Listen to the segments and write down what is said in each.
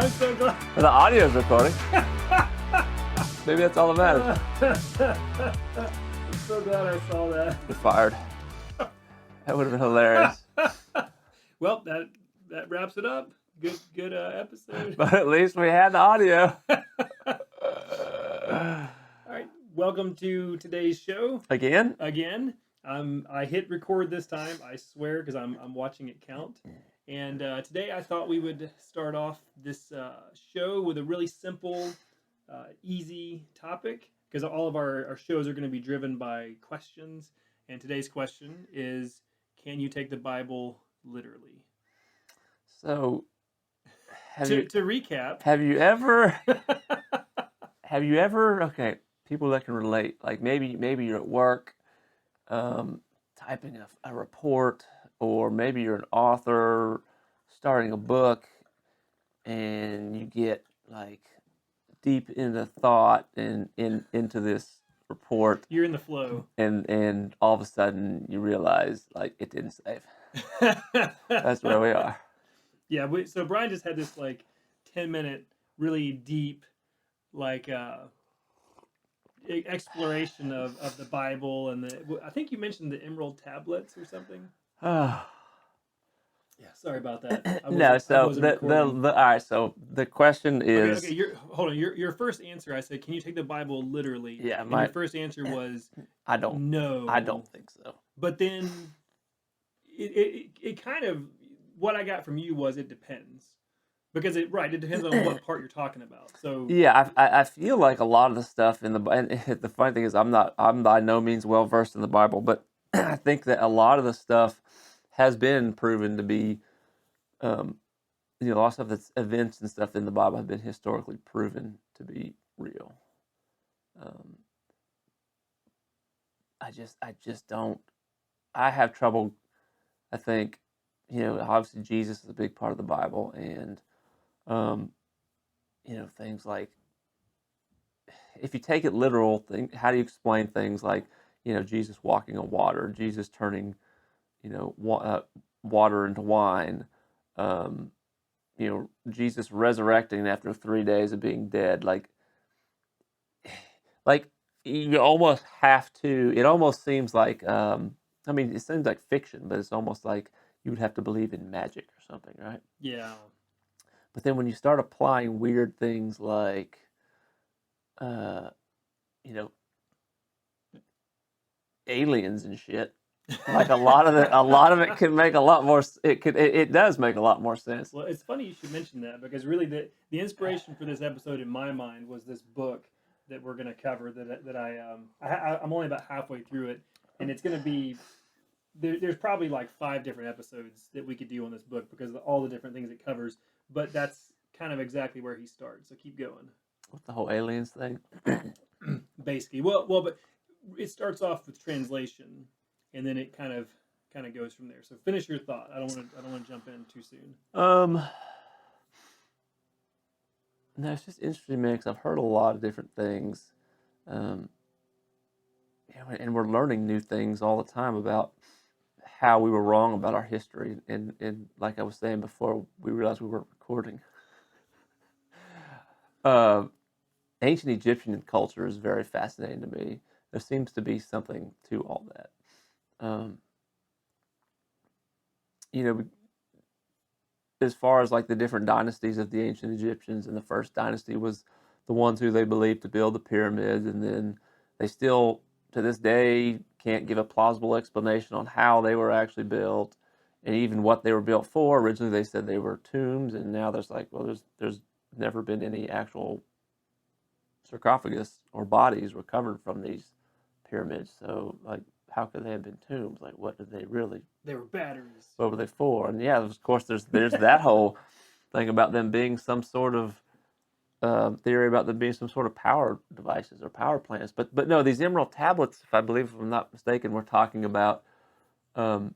I'm so glad. The audio's recording. Maybe that's all that matters. I'm so glad I saw that. You're fired. That would have been hilarious. Well, that wraps it up. Good episode. But at least we had the audio. All right, welcome to today's show. Again? I hit record this time. I swear, because I'm watching it count. And today I thought we would start off this show with a really simple, easy topic, because all of our shows are going to be driven by questions. And today's question is, can you take the Bible literally? So, To recap, have you ever, okay, people that can relate, like maybe you're at work typing a report, or maybe you're an author starting a book, and you get like deep into thought and into this report. You're in the flow. And all of a sudden you realize like it didn't save. That's where we are. Yeah, so Brian just had this like 10-minute really deep like exploration of the Bible, and I think you mentioned the Emerald tablets or something. Yeah, sorry about that. No, so all right. So the question is, okay. Hold on. Your first answer, I said, can you take the Bible literally? Yeah, your first answer was, I don't. No, I don't think so. But then it kind of, what I got from you was it depends, because it depends on what part you're talking about. So yeah, I feel like a lot of the stuff in the funny thing is I'm by no means well versed in the Bible, but I think that a lot of the stuff has been proven to be, a lot of stuff that's events and stuff in the Bible have been historically proven to be real. I just don't. I have trouble. I think, obviously Jesus is a big part of the Bible, and things like, if you take it literal, how do you explain things like, Jesus walking on water, Jesus turning, water into wine, Jesus resurrecting after 3 days of being dead, like you almost have to. It almost seems like, it seems like fiction, but it's almost like you would have to believe in magic or something, right? Yeah. But then when you start applying weird things like, aliens and shit, like a lot of it can make a lot more. It does make a lot more sense. Well, it's funny you should mention that, because really the inspiration for this episode in my mind was this book that we're going to cover I'm only about halfway through it, and it's going to be there's probably like 5 different episodes that we could do on this book because of all the different things it covers, but that's kind of exactly where he starts. So keep going. With the whole aliens thing. Basically, well, but it starts off with translation, and then it kind of goes from there. So finish your thought. I don't want to jump in too soon. No, it's just interesting, man, because I've heard a lot of different things, and we're learning new things all the time about how we were wrong about our history, and like I was saying before, we realized we weren't recording. Ancient Egyptian culture is very fascinating to me. There seems to be something to all that. As far as like the different dynasties of the ancient Egyptians, and the first dynasty was the ones who they believed to build the pyramids, and then they still, to this day, can't give a plausible explanation on how they were actually built, and even what they were built for. Originally, they said they were tombs, and now there's never been any actual sarcophagus or bodies recovered from these pyramids. So, like, how could they have been tombs? Like, what did they really? They were batteries. What were they for? And yeah, of course, there's that whole thing about them being some sort of theory about them being some sort of power devices or power plants. But no, these Emerald tablets, if I'm not mistaken, we're talking about some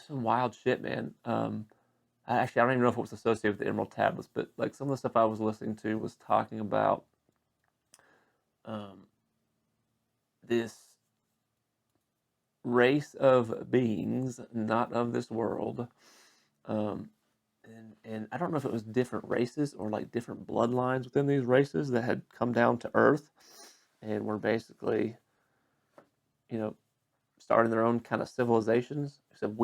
wild shit, man. I don't even know if it was associated with the Emerald tablets, but like some of the stuff I was listening to was talking about this race of beings not of this world and I don't know if it was different races or like different bloodlines within these races that had come down to Earth and were basically, you know, starting their own kind of civilizations. So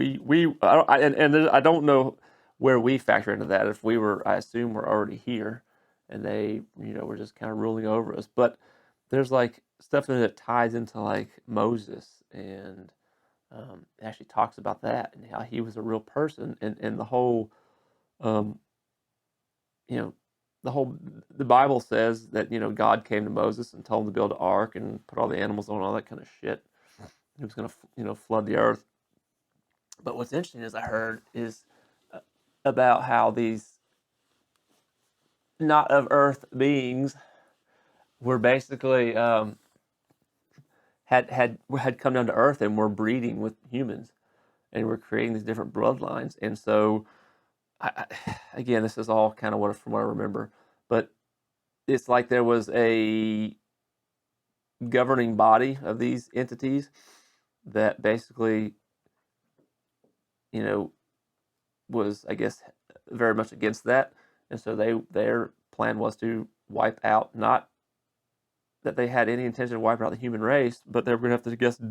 I don't know where we factor into that. If we were, I assume we're already here, and they, were just kind of ruling over us. But there's like stuff in it that ties into like Moses, and it actually talks about that and how he was a real person, and the whole, um, you know, the Bible says that God came to Moses and told him to build an ark and put all the animals on, all that kind of shit. He was going to flood the earth. But what's interesting is I heard is about how these not of earth beings were basically had come down to earth and were breeding with humans and were creating these different bloodlines. And so again, this is all kind of from what I remember, but it's like there was a governing body of these entities that basically, was, I guess, very much against that. And so their plan was to wipe out, not that they had any intention of wiping out the human race, but they were going to have to, I guess,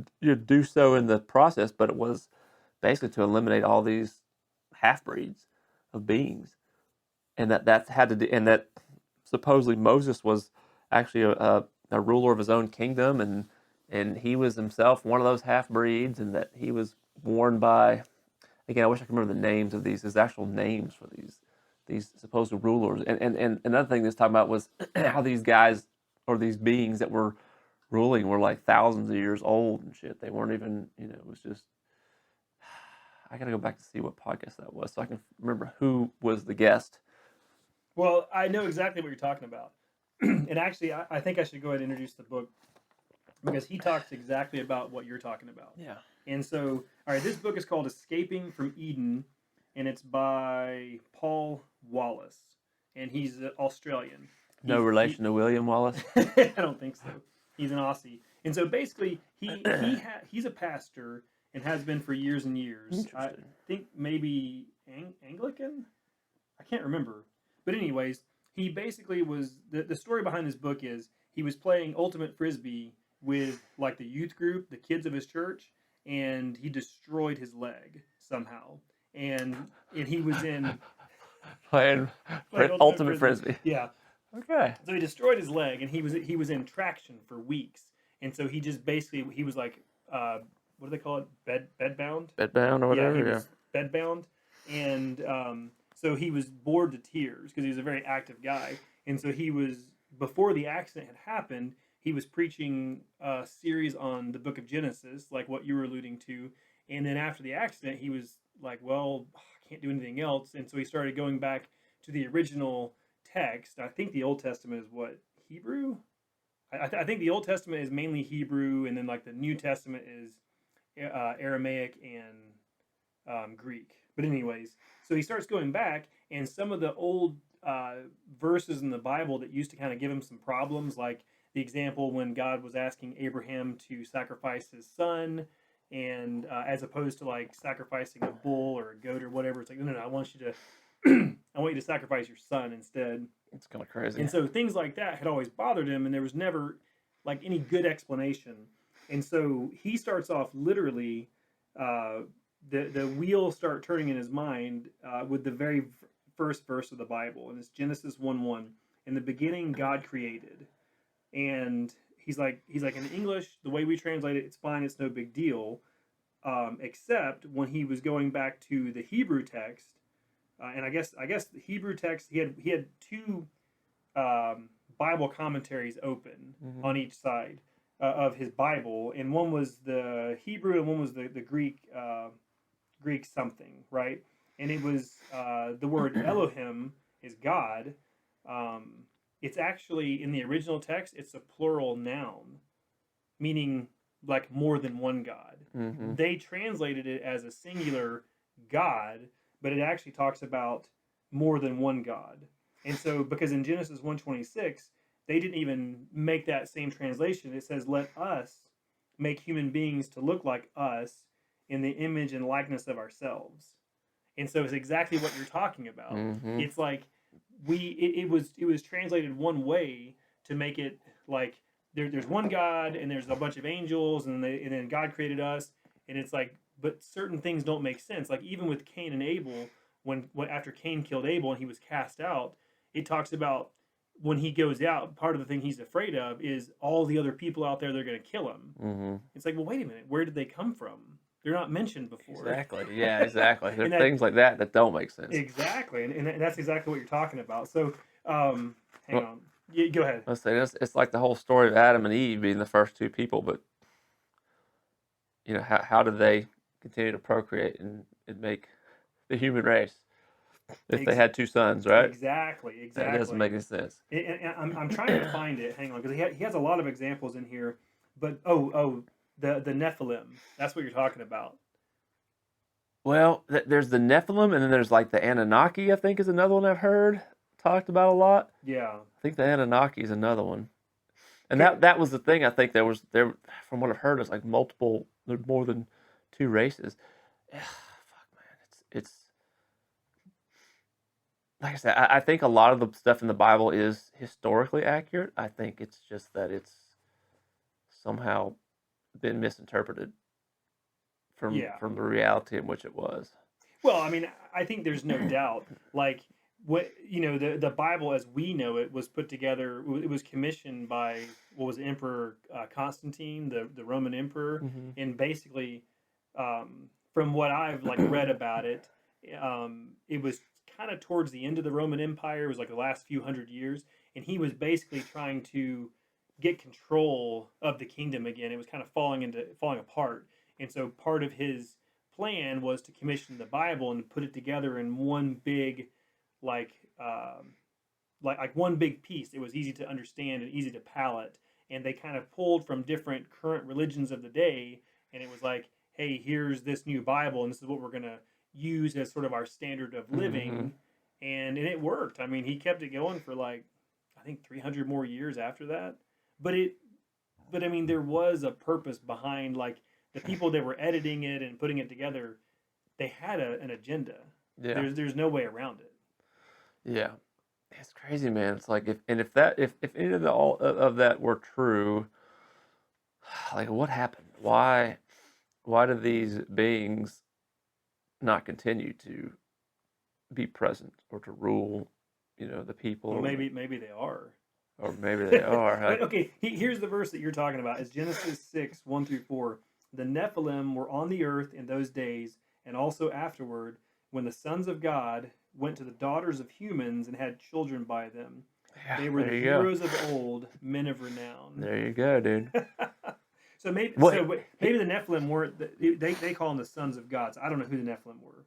do so in the process. But it was basically to eliminate all these half-breeds of beings. And that had to do, and that supposedly Moses was actually a ruler of his own kingdom, and he was himself one of those half-breeds, and that he was born by, again, I wish I could remember the names of his actual names for these supposed rulers. And another thing that's talking about was how these guys, or these beings that were ruling, were like thousands of years old and shit. They weren't even, it was just, I gotta go back to see what podcast that was so I can remember who was the guest. Well, I know exactly what you're talking about. And actually, I think I should go ahead and introduce the book because he talks exactly about what you're talking about. Yeah. And so, all right, this book is called Escaping from Eden, and it's by Paul Wallace, and he's Australian. No relation to William Wallace? I don't think so. He's an Aussie. And so basically, he's a pastor and has been for years and years. I think maybe Anglican? I can't remember. But anyways, he basically was, the story behind this book is he was playing Ultimate Frisbee with like the youth group, the kids of his church, and he destroyed his leg somehow. And he was in playing Ultimate Frisbee. Yeah. Okay. So he destroyed his leg, and he was in traction for weeks. And so he just basically, he was like, what do they call it? Bedbound? Bedbound or whatever. Yeah, he was bedbound. And so he was bored to tears because he was a very active guy. And so he was, before the accident had happened, he was preaching a series on the book of Genesis, like what you were alluding to. And then after the accident, he was like, well, I can't do anything else. And so he started going back to the original text. I think the Old Testament is what, Hebrew? I think the Old Testament is mainly Hebrew, and then like the New Testament is Aramaic and Greek. But anyways, so he starts going back, and some of the old verses in the Bible that used to kind of give him some problems, like the example when God was asking Abraham to sacrifice his son, and as opposed to like sacrificing a bull or a goat or whatever, it's like, no, I want you to I want you to sacrifice your son instead. It's kind of crazy. And so things like that had always bothered him, and there was never like any good explanation. And so he starts off literally, the wheels start turning in his mind with the very first verse of the Bible, and it's Genesis 1:1. In the beginning, God created, and he's like in English, the way we translate it, it's fine, it's no big deal, except when he was going back to the Hebrew text. And I guess the Hebrew text, he had two Bible commentaries open on each side of his Bible, and one was the Hebrew and one was the Greek something, right? And it was the word Elohim is God. It's actually in the original text, it's a plural noun, meaning like more than one God. Mm-hmm. They translated it as a singular God, but it actually talks about more than one God. And so, because in Genesis 1:26, they didn't even make that same translation. It says, let us make human beings to look like us in the image and likeness of ourselves. And so it's exactly what you're talking about. Mm-hmm. It's like it was translated one way to make it like there's one God and there's a bunch of angels and then God created us, and it's like, but certain things don't make sense. Like even with Cain and Abel, when after Cain killed Abel and he was cast out, it talks about when he goes out, part of the thing he's afraid of is all the other people out there, they're going to kill him. Mm-hmm. It's like, well, wait a minute, where did they come from? They're not mentioned before. Exactly. Yeah, exactly. There And are things like that that don't make sense. exactly, and that's exactly what you're talking about. So, hang Well, on, yeah, go ahead. let's say it's like the whole story of Adam and Eve being the first two people, but how did they continue to procreate and make the human race if they had two sons, right? Exactly. That doesn't make any sense. And I'm trying to find it. Hang on, because he has a lot of examples in here. But the Nephilim. That's what you're talking about. Well, there's the Nephilim, and then there's like the Anunnaki, I think is another one I've heard talked about a lot. Yeah. I think the Anunnaki is another one. And Okay. that was the thing. I think there from what I've heard, it's like multiple, there's more than two races. Fuck, man, it's like I said. I think a lot of the stuff in the Bible is historically accurate. I think it's just that it's somehow been misinterpreted from the reality in which it was. Well, I mean, I think there's no doubt. Like what the Bible as we know it was put together. It was commissioned by what was Emperor Constantine, the Roman emperor, Mm-hmm. and basically, from what I've like read about it, it was kind of towards the end of the Roman Empire. It was like the last few hundred years, and he was basically trying to get control of the kingdom again. It was kind of falling apart, and so part of his plan was to commission the Bible and put it together in one big, like, like one big piece. It was easy to understand and easy to palate, and they kind of pulled from different current religions of the day, and it was like, hey, here's this new Bible, and this is what we're gonna use as sort of our standard of living, Mm-hmm. and it worked. I mean, he kept it going for like I think 300 more years after that, but I mean, there was a purpose behind like the people that were editing it and putting it together. They had an agenda. Yeah. There's no way around it. Yeah. It's crazy, man. It's like if any of all of that were true, like what happened? Why do these beings not continue to be present or to rule, the people? Well, maybe they are. Or maybe they are. But, okay, here's the verse that you're talking about. It's Genesis 6:1-4. The Nephilim were on the earth in those days, and also afterward, when the sons of God went to the daughters of humans and had children by them. Yeah, They were the heroes of old, men of renown. There you go, dude. So maybe the Nephilim weren't. They call them the sons of God. So I don't know who the Nephilim were.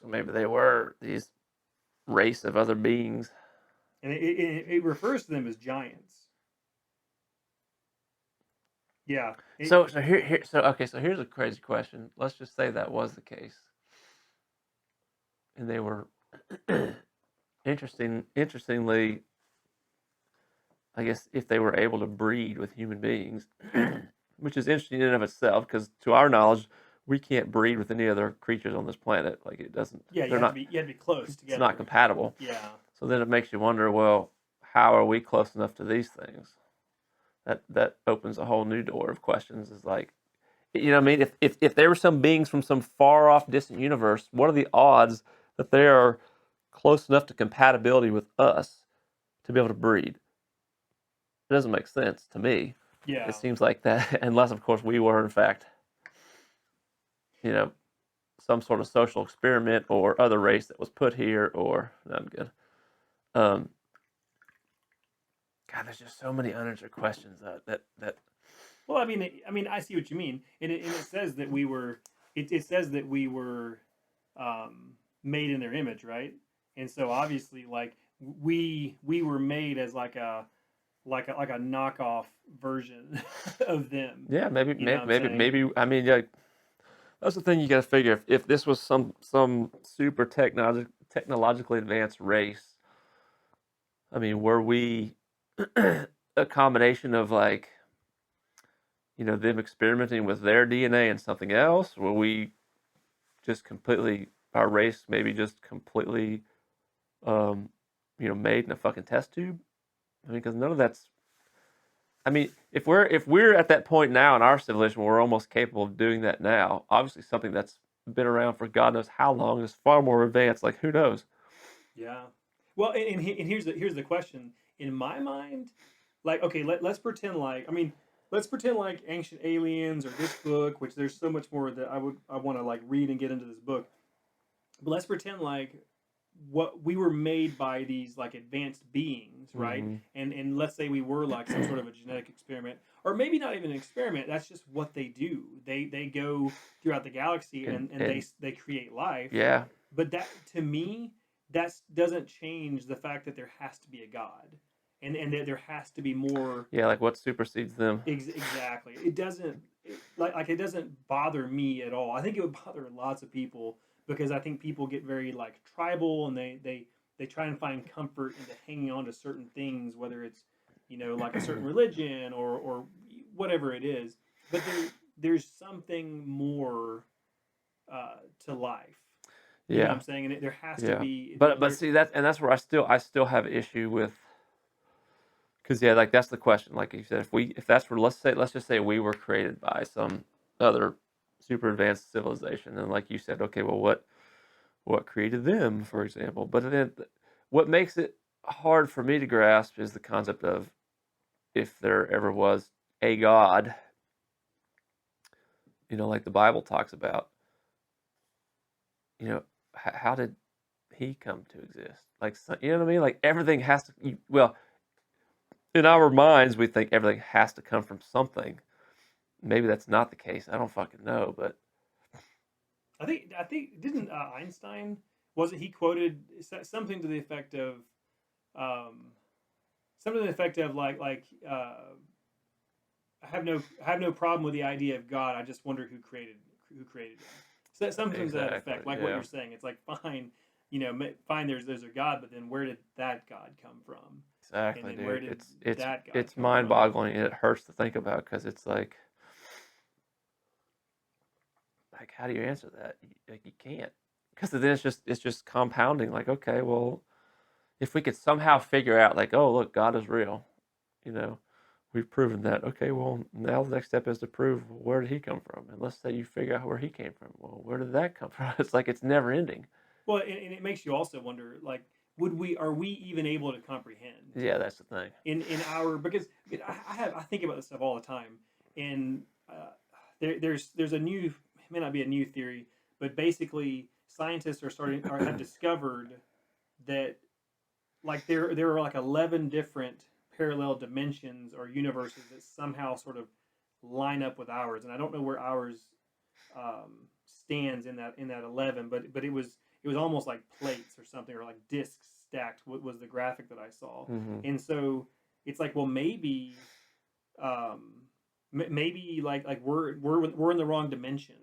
So maybe they were these race of other beings. And it refers to them as giants. Yeah. So here's a crazy question. Let's just say that was the case, and they were interestingly, I guess if they were able to breed with human beings, which is interesting in and of itself, because to our knowledge, we can't breed with any other creatures on this planet. Like it doesn't. Yeah, you have to be close together. It's not compatible. Yeah. So then it makes you wonder, well, how are we close enough to these things? That opens a whole new door of questions. Is like, what I mean? If there were some beings from some far off distant universe, what are the odds that they are close enough to compatibility with us to be able to breed? It doesn't make sense to me. Yeah. It seems like that, unless of course we were in fact, some sort of social experiment or other race that was put here, or not good. God, there's just so many unanswered questions that. Well, I mean, I see what you mean, and it says that we were. It says that we were made in their image, right? And so obviously, like we were made as like a knockoff version of them. Yeah, maybe. I mean, yeah, that's the thing you got to figure. If this was some super technologically advanced race, I mean, were we a combination of like, them experimenting with their DNA and something else? Were we just completely our race maybe just completely, made in a fucking test tube? I mean, because none of that's. I mean, if we're at that point now in our civilization where we're almost capable of doing that now, obviously something that's been around for God knows how long is far more advanced. Like, who knows? Yeah. Well, and here's the question. In my mind, like, okay, let's pretend like, I mean, let's pretend like Ancient Aliens or this book, which there's so much more that I want to like read and get into this book. But let's pretend like what we were made by these like advanced beings, right? Mm-hmm. And let's say we were like some sort of a genetic experiment, or maybe not even an experiment. That's just what they do. They go throughout the galaxy and they create life. Yeah, But that, to me, that doesn't change the fact that there has to be a God, and that there has to be more. yeah. Like, what supersedes them? Exactly. It doesn't like it doesn't bother me at all. I think it would bother lots of people because I think people get very like tribal, and they try and find comfort into hanging on to certain things, whether it's, like a certain religion or whatever it is. But there's something more to life. You know what Yeah, I'm saying? And there has to yeah. be But see, that's where I still have issue with. Because yeah, like that's the question. Like you said, if that's where let's just say we were created by some other super advanced civilization, and like you said, okay, well, what created them, for example? But then, what makes it hard for me to grasp is the concept of if there ever was a God, like the Bible talks about. How did he come to exist? Like, you know what I mean? Like everything has to. Well, in our minds, we think everything has to come from something. Maybe that's not the case. I don't fucking know, but I think didn't Einstein, wasn't he quoted something to the effect of um, something to the effect of I have no problem with the idea of God. I just wonder who created him. So something to that exactly, effect, like what yeah, you're saying. It's like fine, fine. There's a God, but then where did that God come from? And exactly, then where dude. did It's that God it's come from? mind-boggling, and it hurts to think about because it's like how do you answer that? Like you can't, because then it's just compounding. Like, okay, well, if we could somehow figure out, like, oh, look, God is real, you know, we've proven that. Okay, well, now the next step is to prove where did he come from, and let's say you figure out where he came from. Well, where did that come from? It's like it's never ending. Well, and it makes you also wonder, like, are we even able to comprehend Yeah, that's the thing. in our, because I think about this stuff all the time, and there's a new, it may not be a new theory, but basically scientists are starting or have discovered that like there are like 11 different parallel dimensions or universes that somehow sort of line up with ours, and I don't know where ours stands in that 11, but it was almost like plates or something, or like discs stacked. What was the graphic that I saw? Hmm. And so it's like, well, um, maybe like we're in the wrong dimension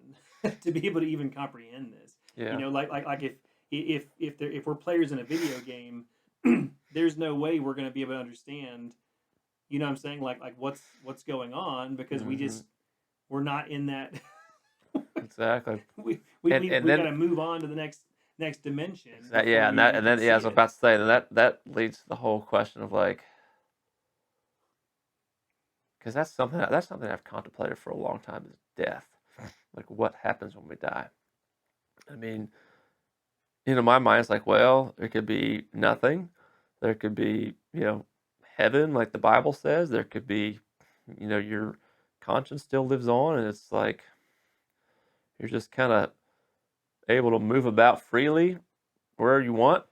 to be able to even comprehend this. Yeah, Like if we're players in a video game, there's no way we're going to be able to understand. You know what I'm saying? Like what's going on, because hmm, we're not in that. exactly. we we, And we, and we got then to move on to the next dimension before yeah, we and can then yeah, I see was it. about to say that leads to the whole question of like, because that's something I've contemplated for a long time is death. Like, what happens when we die? I mean, my mind's like, well, there could be nothing. There could be, heaven, like the Bible says. There could be, your conscience still lives on, and it's like you're just kind of able to move about freely wherever you want.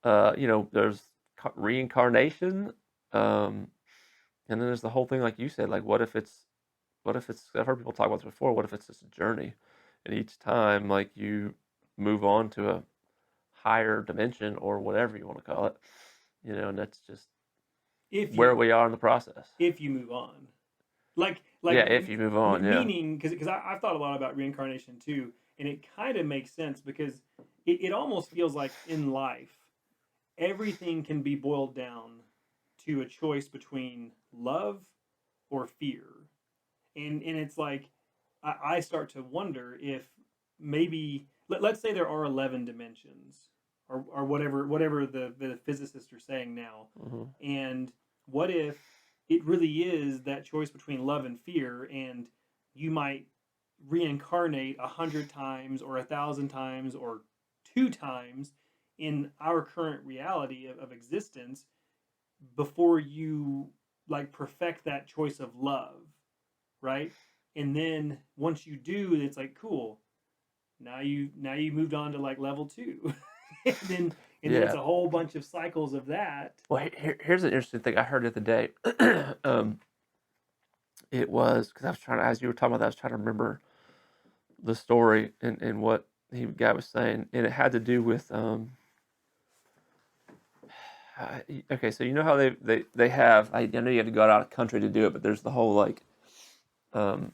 There's reincarnation, um, and then there's the whole thing, like you said, like what if it's I've heard people talk about this before. What if it's just a journey, and each time like you move on to a higher dimension or whatever you want to call it, and that's just if where you we are in the process. if you move on, like Yeah, if you move on, yeah. meaning, because I've thought a lot about reincarnation too, and it kind of makes sense because it almost feels like in life everything can be boiled down to a choice between love or fear, and it's like I start to wonder if maybe let's say there are 11 dimensions, or whatever the physicists are saying now. Hmm. And what if it really is that choice between love and fear, and you might reincarnate 100 times or 1,000 times or 2 times in our current reality of existence before you like perfect that choice of love, right? And then once you do, it's like cool. Now you moved on to like level two, and then it's Yeah. a whole bunch of cycles of that. Well, here's an interesting thing I heard the other day. It was because I was trying to, as you were talking about that, I was trying to remember the story and what the guy was saying, and it had to do with okay, so you know how they have, I know you have to go out of country to do it, but there's the whole like um,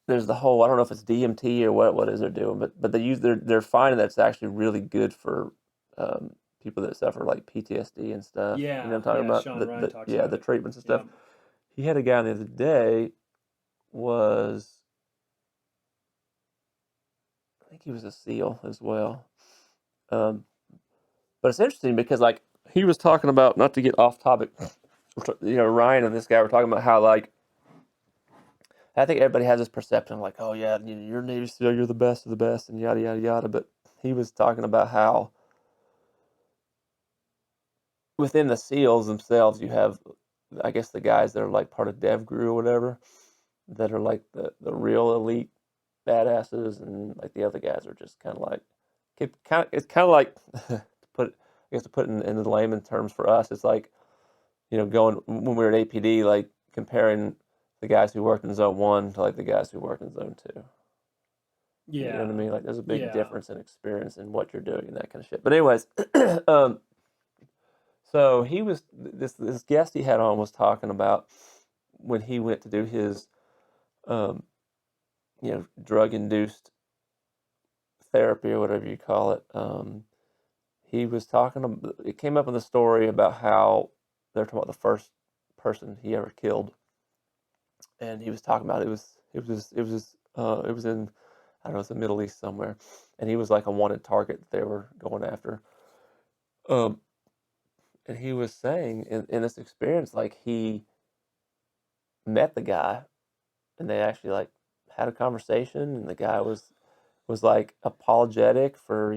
there's the whole, I don't know if it's DMT or what is they're doing, but they're finding that it's actually really good for people that suffer like PTSD and stuff. You know Yeah, what I'm talking yeah. about? Sean Ryan talks Yeah, about the it. treatments and Yeah. stuff. He had a guy the other day was, I think he was a SEAL as well. Um, but it's interesting because like he was talking about, not to get off topic, Ryan and this guy were talking about how like I think everybody has this perception like, oh yeah, you're Navy SEAL, you're the best of the best, and yada yada yada. But he was talking about how within the SEALs themselves, you have, I guess, the guys that are like part of DevGru or whatever, that are like the real elite badasses, and like the other guys are just kind of like, it's kind of like to put in the layman terms for us, it's like, going when we were at APD, like comparing the guys who worked in Zone 1 to like the guys who worked in Zone 2. You know what I Yeah. mean? Like there's a big Yeah. difference in experience in what you're doing and that kind of shit. But anyways, so he was this guest he had on was talking about when he went to do his um, drug induced therapy or whatever you call it. He was it came up in the story about how they're talking about the first person he ever killed, and he was talking about it was in, I don't know, it's the Middle East somewhere, and he was like a wanted target that they were going after. Um, and he was saying in this experience, like he met the guy, and they actually like had a conversation, and the guy was like apologetic for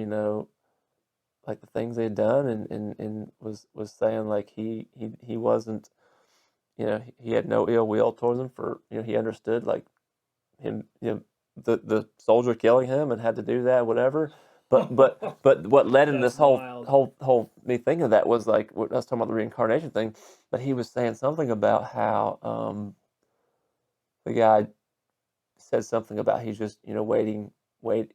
like the things they had done, and was saying like he wasn't, he had no ill will towards him, for he understood like him, the soldier killing him and had to do that, whatever. But what led in That's this whole wild. me thinking of that was like what I was talking about, the reincarnation thing. But he was saying something about how the guy said something about he's just wait,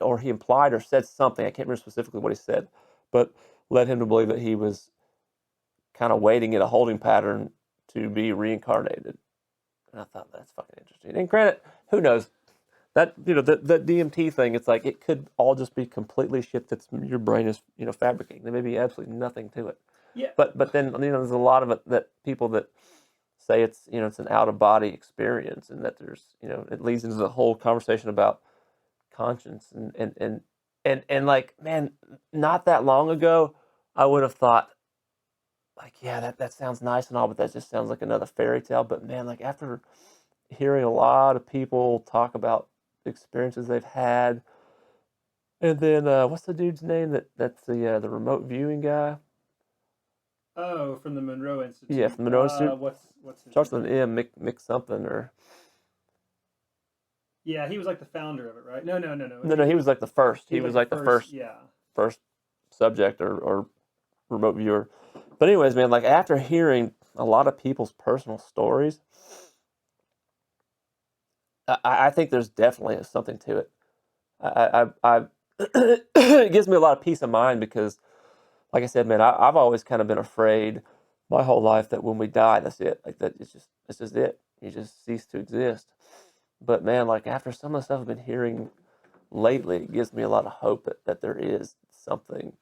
or he implied or said something, I can't remember specifically what he said, but led him to believe that he was kind of waiting in a holding pattern to be reincarnated. And I thought that's fucking interesting. And granted, who knows? That that DMT thing, it's like it could all just be completely shit that's your brain is fabricating. There may be absolutely nothing to it. Yeah. But then there's a lot of it that people that say it's an out of body experience, and that there's it leads into the whole conversation about conscience and like, man, not that long ago I would have thought like, yeah, that sounds nice and all, but that just sounds like another fairy tale. But man, like after hearing a lot of people talk about experiences they've had, and then what's the dude's name that's the remote viewing guy? Oh, from the Monroe Yeah, Institute. from the Monroe Institute. What's his Starts with an name? M, Mick something, or Yeah, he was like the founder of it, right? No, no, no, no. no, he was like the first. He He was was like the like the first. first Yeah. first subject or remote viewer. But anyways, man, like after hearing a lot of people's personal stories, I think there's definitely something to it. I it gives me a lot of peace of mind because, like I said, man, I've always kind of been afraid my whole life that when we die, that's it. Like that, it's just it. You just cease to exist. But man, like after some of the stuff I've been hearing lately, it gives me a lot of hope that there is something,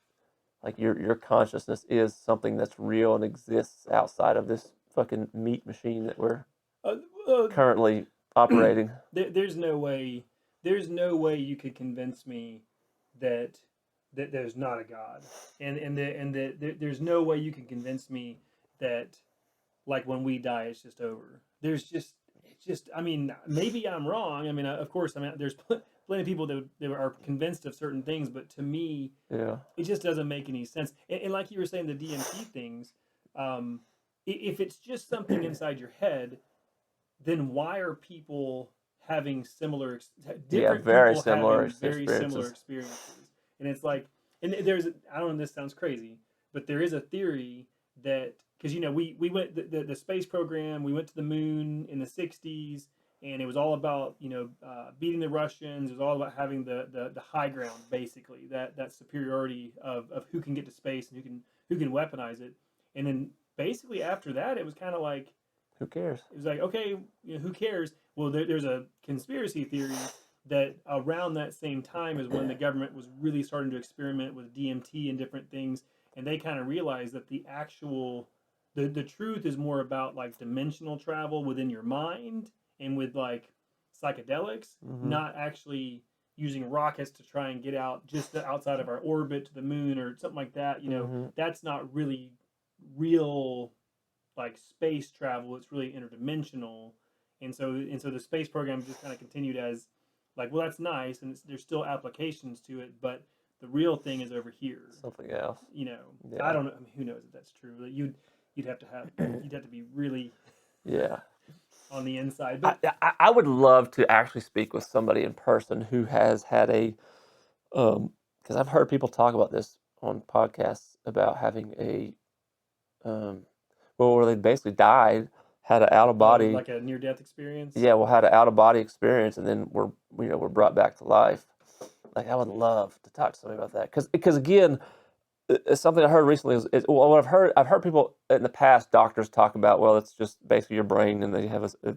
like your consciousness is something that's real and exists outside of this fucking meat machine that we're Uh, uh, currently operating. there's no way there's no way you could convince me that there's not a God, and there's no way you can convince me that like when we die it's just over. There's just it's just I mean maybe I'm wrong. I mean of course I mean there's plenty of people that are convinced of certain things, but to me Yeah. it just doesn't make any sense. And like you were saying the DMT things, if it's just something inside your head, then why are people having Yeah, different very people similar having very similar experiences. experiences? And it's like, and there's, I don't know, this sounds crazy, but there is a theory that, because, you know, we went, the space program, we went to the moon in the 60s, and it was all about, you know, beating the Russians. It was all about having the high ground, basically, that superiority of who can get to space and who can weaponize it. And then basically after that, it was kind of like, Who cares? it was like, okay, you know, who cares? Well, there's a conspiracy theory that around that same time is when the government was really starting to experiment with DMT and different things, and they kind of realized that the truth is more about like dimensional travel within your mind and with like psychedelics, Hmm. not actually using rockets to try and get out just outside of our orbit to the moon or something like that. You know, Hmm. that's not really real like space travel. It's really interdimensional, and so the space program just kind of continued as like, well, that's nice, and there's still applications to it, but the real thing is over here. Something else. You know, I Yeah. don't know. I mean, who knows if that's true? That you'd have to be really Yeah. on the inside, I, but I would love to actually speak with somebody in person who has had a because I've heard people talk about this on podcasts about having a um well where they basically died, had an out of oh, body, like a near death experience. yeah, well had an out of body experience and then were brought back to life. Like I would love to talk to somebody about that because again, it's something I heard recently is well, what I've heard people in the past doctors talk about, well, it's just basically your brain and they have a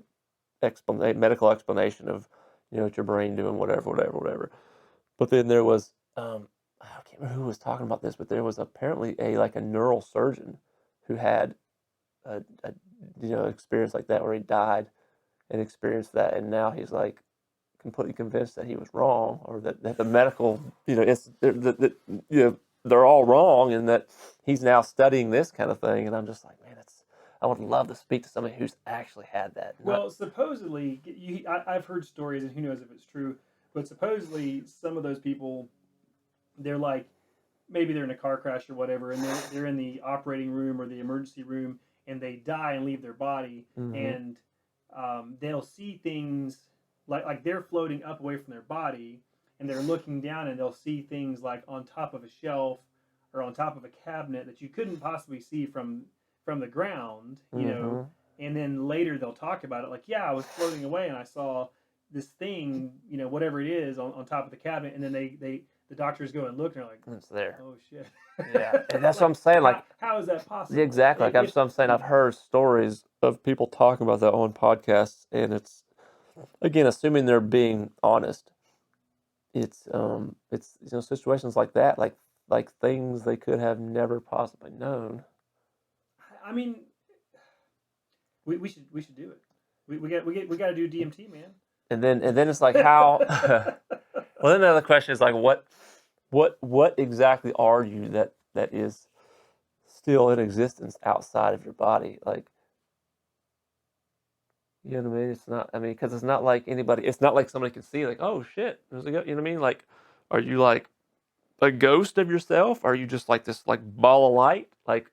medical explanation of it's your brain doing whatever. But then there was I can't remember who was talking about this, but there was apparently a neurosurgeon who had a experience like that where he died and experienced that, and now he's like completely convinced that he was wrong or that the medical it's they're all wrong and that he's now studying this kind of thing, and I'm just like, man, I would love to speak to somebody who's actually had that. Not Well, supposedly, I've heard stories, and who knows if it's true, but supposedly some of those people, they're like maybe they're in a car crash or whatever, and they're in the operating room or the emergency room, and they die and leave their body, hmm and they'll see things like they're floating up away from their body, and they're looking down, and they'll see things like on top of a shelf or on top of a cabinet that you couldn't possibly see from the ground, you know. hmm And then later they'll talk about it, like, yeah, I was floating away and I saw this thing, you know, whatever it is on top of the cabinet, and then the doctors go and look and they're like, it's there. oh shit. Yeah, and that's what Like, I'm saying. Like, how is that possible? exactly. Like If I'm saying, you I've know, heard stories of people talking about that on podcasts, and it's again assuming they're being honest. It's situations like that, like things they could have never possibly known. I mean, we should do it. We got to do DMT, man. And then it's like how. Well, then another question is like what exactly are you that is still in existence outside of your body? Like, you know what I mean? It's not. I mean, because it's not like anybody. It's not like somebody can see. Like, oh shit, there's a you know what I mean? Like, are you like a ghost of yourself? Are you just like this like ball of light? Like,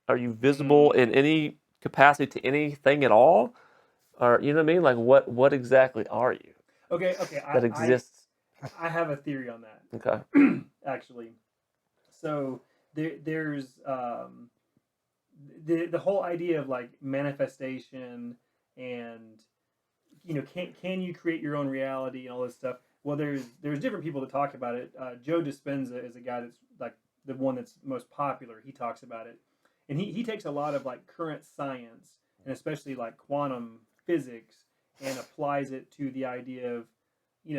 are you visible Mm. in any capacity to anything at all? Or you know what I mean? Like, what exactly are you Okay. that exists? I have a theory on Okay. that, actually. So there's the whole idea of like manifestation and can you create your own reality and all this stuff. Well, there's different people that talk about it. Joe Dispenza is a guy that's like the one that's most popular. He talks about it, and he takes a lot of like current science and especially like quantum physics and applies it to the idea of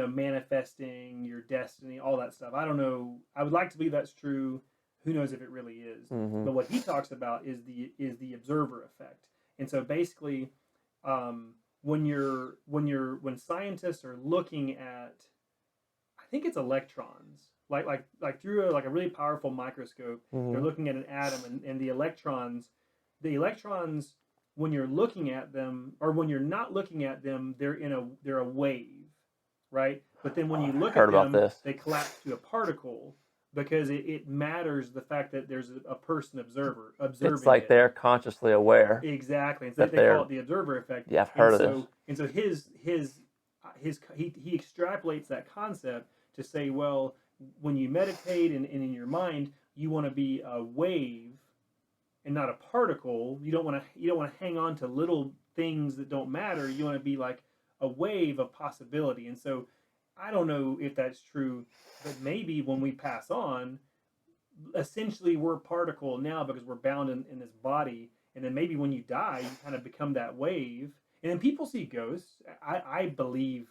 manifesting your destiny, all that stuff. I don't know. I would like to believe that's true. Who knows if it really is? Mm-hmm. But what he talks about is the observer effect. And so basically, um, when scientists are looking at, I think it's electrons, like through like a really powerful microscope, they're Hmm. looking at an atom, and the electrons, when you're looking at them or when you're not looking at them, they're a wave, right? But then when Oh, you I look heard at about them, this. they collapse to a particle because it matters the fact that there's a person It's observing like it. they're consciously aware Exactly. And so that they call they're. it the observer effect. Yeah, I've And heard of this. so and so he extrapolates that concept to say, well, when you meditate and in your mind, you want to be a wave and not a particle. You don't want to hang on to little things that don't matter. You want to be like a wave of possibility. And so I don't know if that's true, but maybe when we pass on, essentially we're a particle now because we're bound in this body, and then maybe when you die you kind of become that wave. And then people see ghosts. I believe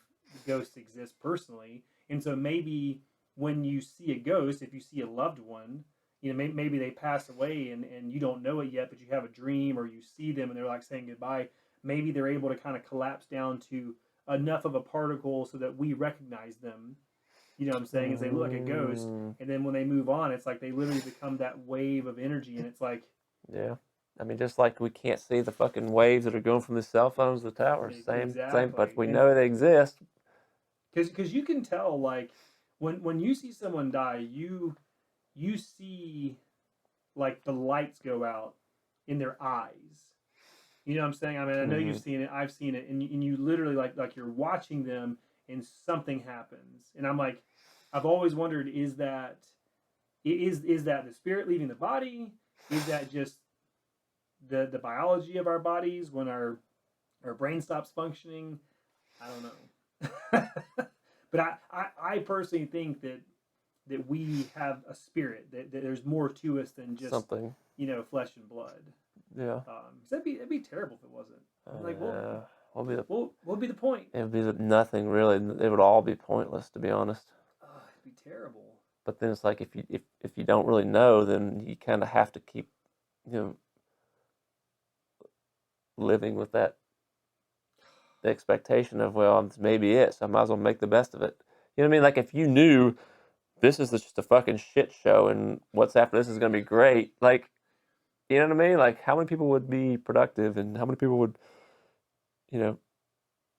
ghosts exist personally, and so maybe when you see a ghost, if you see a loved one, maybe they pass away and you don't know it yet, but you have a dream or you see them and they're like saying goodbye. Maybe they're able to kind of collapse down to enough of a particle so that we recognize them, what I'm saying, is they look like a ghost, Mm, and then when they move on, it's like they literally become that wave of energy, and it's like yeah. I mean, just like we can't see the fucking waves that are going from the cell phones to the towers. Same, but exactly. we And know they exist. because you can tell, like, when you see someone die, you see like the lights go out in their eyes. You know what I'm saying? I mean, I know you've Hmm. seen it, I've seen it, and you literally like you're watching them and something happens, and I'm like, I've always wondered, is that the spirit leaving the body? Is that just the biology of our bodies when our brain stops functioning? I don't know. But I personally think that we have a spirit, that there's more to us than just Something. flesh and blood. Yeah. 'Cause that'd be terrible if it wasn't. I'm like, well, Will be the. what would be the point? It would be nothing really. It would all be pointless, to be honest. It'd be terrible. But then it's like if you don't really know, then you kind of have to keep you know living with that expectation of, well, it's maybe it, so I might as well make the best of it. You know what I mean? Like if you knew this is just a fucking shit show and what's after this is gonna be great, like you know what I mean? Like how many people would be productive and how many people would you know?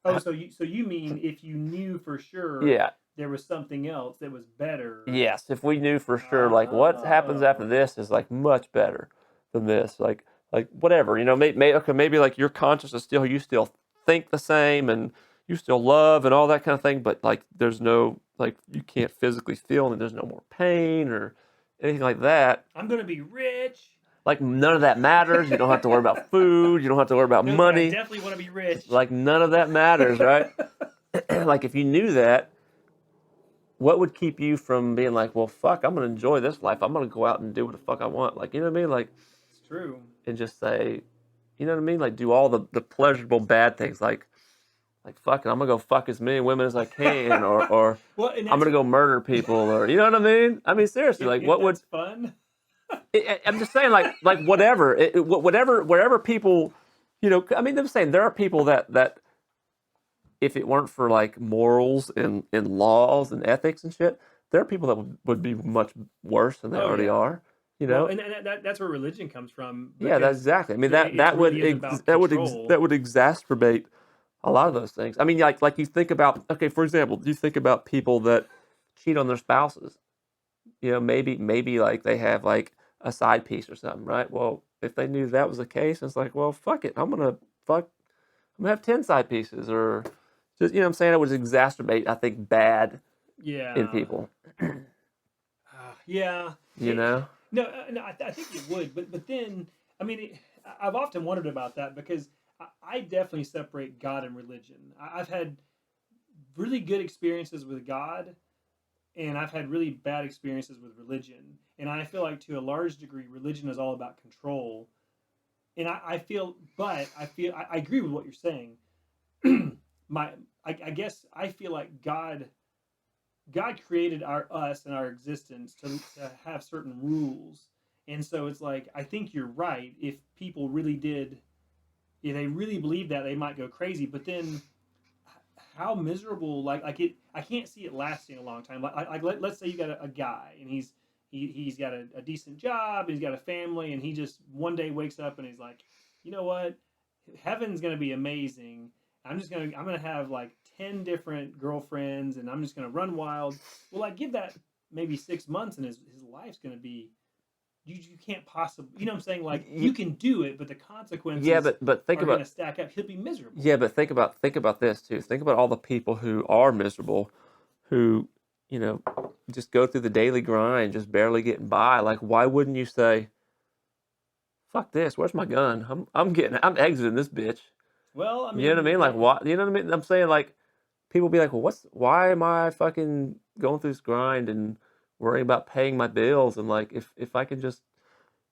Oh, so you mean if you knew for sure Yeah. there was something else that was better? Yes, if we knew for sure, like what happens after Oh, this is like much better than this, like whatever, okay, maybe like your conscious is still, you still think the same and you still love and all that kind of thing, but like there's no, like you can't physically feel and there's no more pain or anything like that. I'm gonna be rich. Like none of that matters. You don't have to worry about food. You don't have to worry about No, but I money. definitely want to be rich. Like none of that matters, right? Like if you knew that, what would keep you from being like, well, fuck, I'm gonna enjoy this life. I'm gonna go out and do what the fuck I want. Like, you know what I mean? Like, It's true. and just say, you know what I mean? Like, do all the pleasurable bad things. Like, fuck it, I'm gonna go fuck as many women as I can, or Well, and I'm that's gonna go murder people, or you know what I mean? I mean, seriously, like, if what would? that's fun. I'm just saying, like whatever, whatever, wherever people, I mean, I'm saying there are people that if it weren't for like morals and laws and ethics and shit, there are people that would be much worse than they Oh already yeah. are. You Well, know? and that's where religion comes from, Yeah, that's because exactly. I mean it really is about control. that would exacerbate a lot of those things. I mean, like you think about, okay, for example, you think about people that cheat on their spouses. Maybe like they have like a side piece or something, right? Well, if they knew that was the case, it's like, well, fuck it, I'm gonna have 10 side pieces, or just what I'm saying. It would exacerbate, I think, bad in Yeah. people. Yeah. You know? No, no, I think it would, but then I mean, I've often wondered about that because I definitely separate God and religion. I've had really good experiences with God, and I've had really bad experiences with religion. And I feel like to a large degree, religion is all about control. And I agree with what you're saying. my, I guess I feel like God created us and our existence to have certain rules. And so it's like, I think you're right. If people really did if they really believe that, they might go crazy. But then, how miserable? Like it. I can't see it lasting a long time. Let's say you got a guy and he's got a decent job, he's got a family, and he just one day wakes up and he's like, you know what, heaven's gonna be amazing. I'm gonna have like 10 different girlfriends, and I'm just gonna run wild. Well, like give that maybe 6 months, and his life's gonna be you can't possibly, you know what I'm saying? Like you can do it, but the Yeah, consequences but think are going about to stack up. He'll be miserable. yeah, but think about this too. Think about all the people who are miserable, who you know just go through the daily grind, just barely getting by. Like, why wouldn't you say, "Fuck this! Where's my gun? I'm exiting this bitch." Well, I You know what I mean, mean? Like, what? You know what I mean? I'm saying like, people be like, "Well, why am I fucking going through this grind and worrying about paying my bills?" And like, if I can just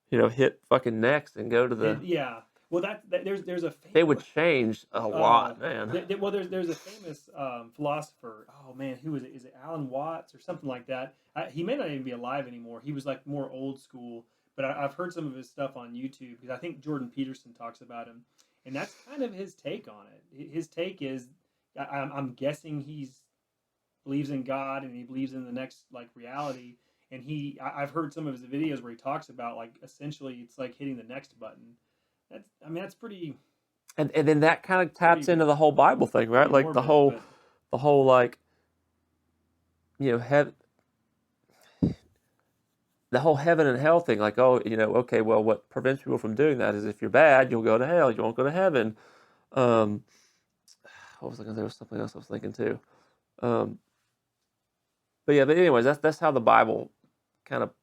hit fucking next and go to the, yeah. Well, there's a it would change a lot, man. well, there's a famous philosopher. Oh man, who is it? Is it Alan Watts or something like that? He may not even be alive anymore. He was like more old school, but I've heard some of his stuff on YouTube because I think Jordan Peterson talks about him, and that's kind of his take on it. His take is, I'm guessing he's believes in God and he believes in the next like reality. And I've heard some of his videos where he talks about like essentially it's like hitting the next button. That's pretty And then that kind of taps pretty into the whole Bible thing, right? pretty Like morbid, but the whole like the whole heaven and hell thing. Like, oh, okay, well, what prevents people from doing that is if you're bad, you'll go to hell. You won't go to heaven. Um, what was I going to? There was something else I was thinking too. Um, but yeah, but anyways, that's how the Bible kind of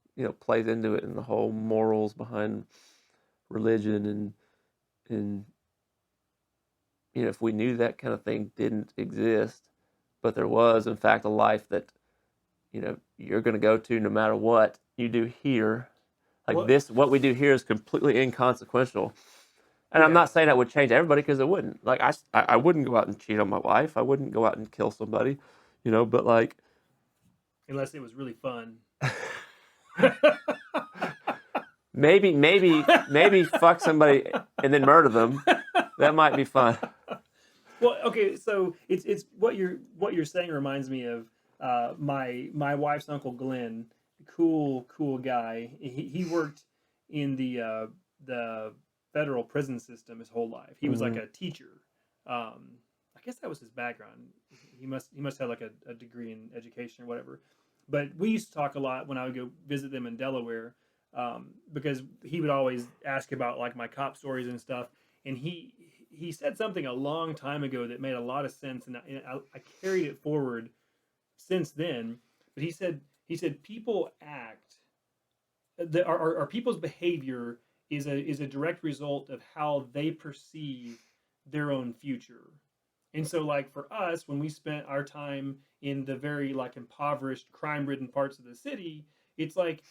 plays into it, and the whole morals behind religion, and if we knew that kind of thing didn't exist, but there was in fact a life that you're going to go to no matter what you do here. Like what we do here is completely inconsequential. And I'm not saying that would change everybody, because it wouldn't. Like I wouldn't go out and cheat on my wife. I wouldn't go out and kill somebody, but like, unless it was really fun. maybe fuck somebody and then murder them. That might be fun. Well, okay, so it's what you're saying reminds me of my wife's uncle Glenn, cool guy. He worked in the federal prison system his whole life. He was like a teacher. I guess that was his background. He must have like a degree in education or whatever. But we used to talk a lot when I would go visit them in Delaware, because he would always ask about like my cop stories and stuff. And he said something a long time ago that made a lot of sense, and I carried it forward since then. But he said people act, our people's behavior is a direct result of how they perceive their own future. And so like for us, when we spent our time in the very like impoverished, crime-ridden parts of the city, it's like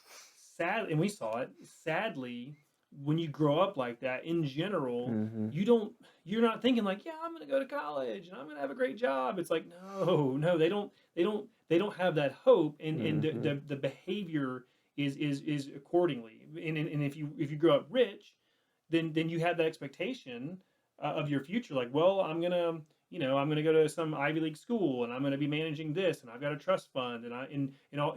sad, and we saw it sadly, when you grow up like that in general, you're not thinking like, yeah, I'm going to go to college and I'm going to have a great job. It's like, no, they don't have that hope, and the behavior is accordingly. And if you grow up rich, then you have that expectation of your future. Like, well, I'm gonna go to some Ivy League school, and I'm gonna be managing this, and I've got a trust fund, and all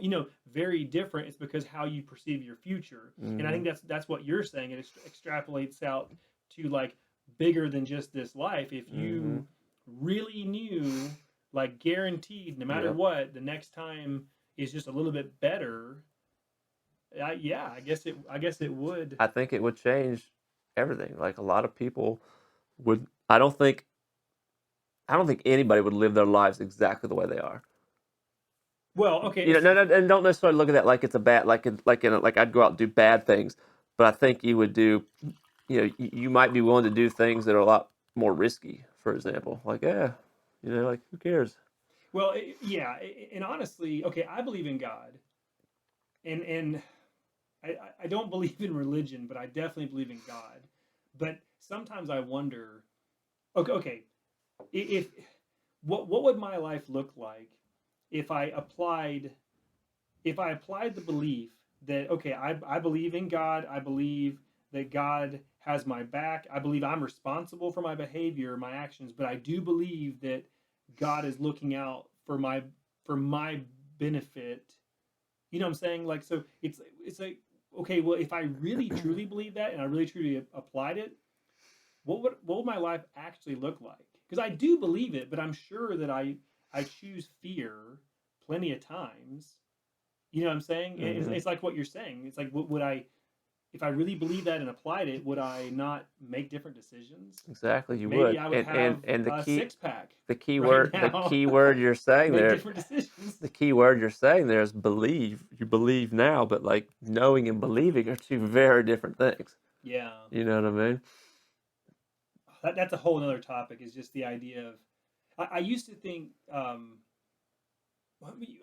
very different. It's because how you perceive your future, and I think that's what you're saying. It extrapolates out to like bigger than just this life. If you really knew, like guaranteed, no matter what, the next time is just a little bit better. I guess it would. I think it would change everything. Like a lot of people would. I don't think anybody would live their lives exactly the way they are. Well, okay. No, and don't necessarily look at that like it's a bad, like I'd go out and do bad things, but I think you would do, you might be willing to do things that are a lot more risky. For example, like like who cares? Well, yeah, and honestly, okay, I believe in God, and I don't believe in religion, but I definitely believe in God. But sometimes I wonder, okay, if what would my life look like if I applied the belief that, okay, I believe in God, I believe that God has my back. I believe I'm responsible for my behavior, my actions, but I do believe that God is looking out for my benefit. You know what I'm saying? Like, so it's like, okay, well, if I really truly believe that and I really truly applied it, what would my life actually look like? Because I do believe it, but I'm sure that I choose fear plenty of times. You know what I'm saying? Hmm. It's like what you're saying. It's like, would I, if I really believed that and applied it, would I not make different decisions? Exactly, you Maybe would. I would And have and a six pack right the now, key word you're saying make there, different decisions. the key word you're saying there is believe. You believe now, but like knowing and believing are two very different things. Yeah, You know what I mean? that's a whole other topic. Is just the idea of I used to think,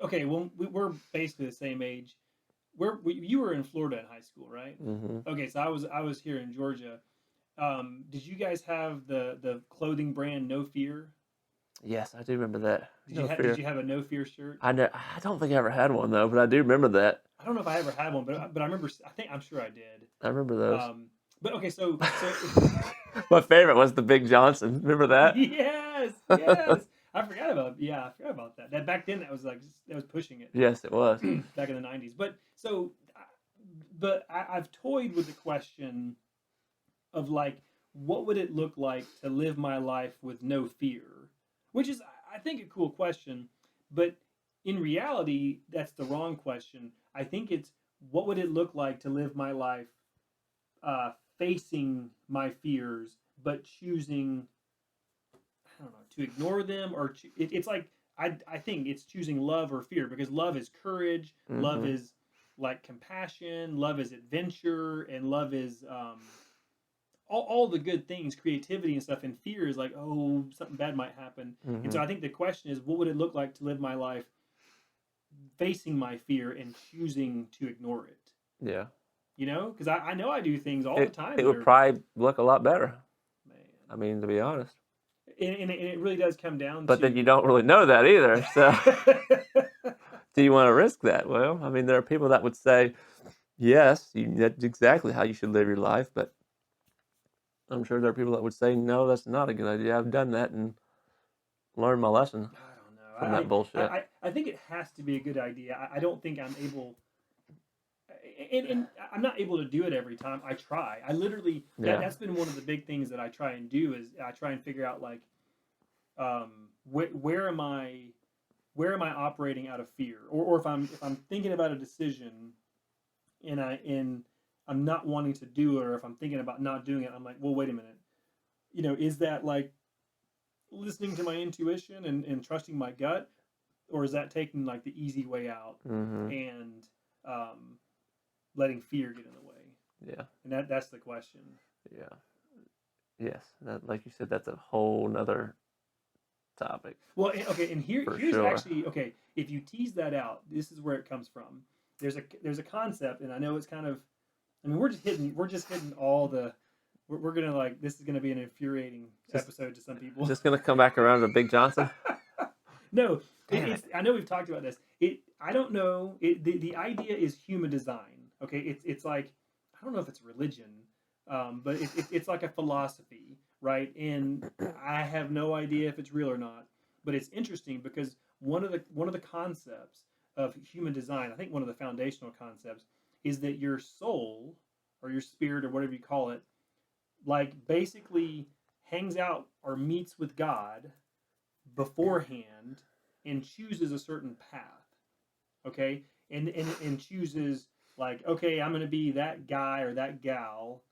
okay, well, we're basically the same age. You were in Florida in high school, right? Hmm. Okay, so I was here in Georgia. Did you guys have the clothing brand No Fear? Yes, I do remember that. No Did fear. you have a No Fear shirt? I don't think I ever had one though, but I do remember that. I don't know if I ever had one, but I remember. I'm sure I did. I remember those. But okay, so My favorite was the Big Johnson. Remember that? yes, yes. I forgot about that. That back then that was like that was pushing it Yes, it was. back in the 90s. But so I've toyed with the question of like what would it look like to live my life with no fear? Which is I think a cool question, but in reality that's the wrong question. I think it's what would it look like to live my life facing my fears but choosing I don't know to ignore them or it's like I think it's choosing love or fear because love is courage, love Hmm. is like compassion, love is adventure, and love is all the good things, creativity and stuff. And fear is like oh something bad might happen. And Hmm. so I think the question is what would it look like to live my life facing my fear and choosing to ignore it? Yeah. You know, because I know I do things all the time It that would are probably look a lot better. man I mean, to be honest. and it really does come down But then you to don't really know that either. So do you want to risk that? Well, I mean, there are people that would say, yes, that's exactly how you should live your life. But I'm sure there are people that would say, no, that's not a good idea. I've done that and learned my lesson I don't from that know. bullshit. I think it has to be a good idea. I don't think I'm able, and I'm not able to do it every time. I try. I literally Yeah. that's been one of the big things that I try and do is I try and figure out like, where am I operating out of fear, or if I'm thinking about a decision and I'm not wanting to do it, or if I'm thinking about not doing it, I'm like, well, wait a minute. You know, is that like listening to my intuition and trusting my gut, or is that taking like the easy way out Hmm. and um, letting fear get in the way? Yeah. And that's the question. Yeah. Yes. That, like you said, that's a whole nother topic Well, okay, and for here's sure. actually okay. If you tease that out, this is where it comes from. There's a concept, and I know it's kind of. I mean, we're just hitting all the. We're gonna like this is gonna be an infuriating Just, episode to some people. just gonna come back around to Big Johnson. No, Damn it's. it. I know we've talked about this. I don't know. The idea is human design. Okay, it's like I don't know if it's religion, but it's like a philosophy, right? And I have no idea if it's real or not. But it's interesting because one of the concepts of human design, I think one of the foundational concepts, is that your soul or your spirit or whatever you call it, like basically hangs out or meets with God beforehand and chooses a certain path. Okay, and chooses like okay, I'm going to be that guy or that gal,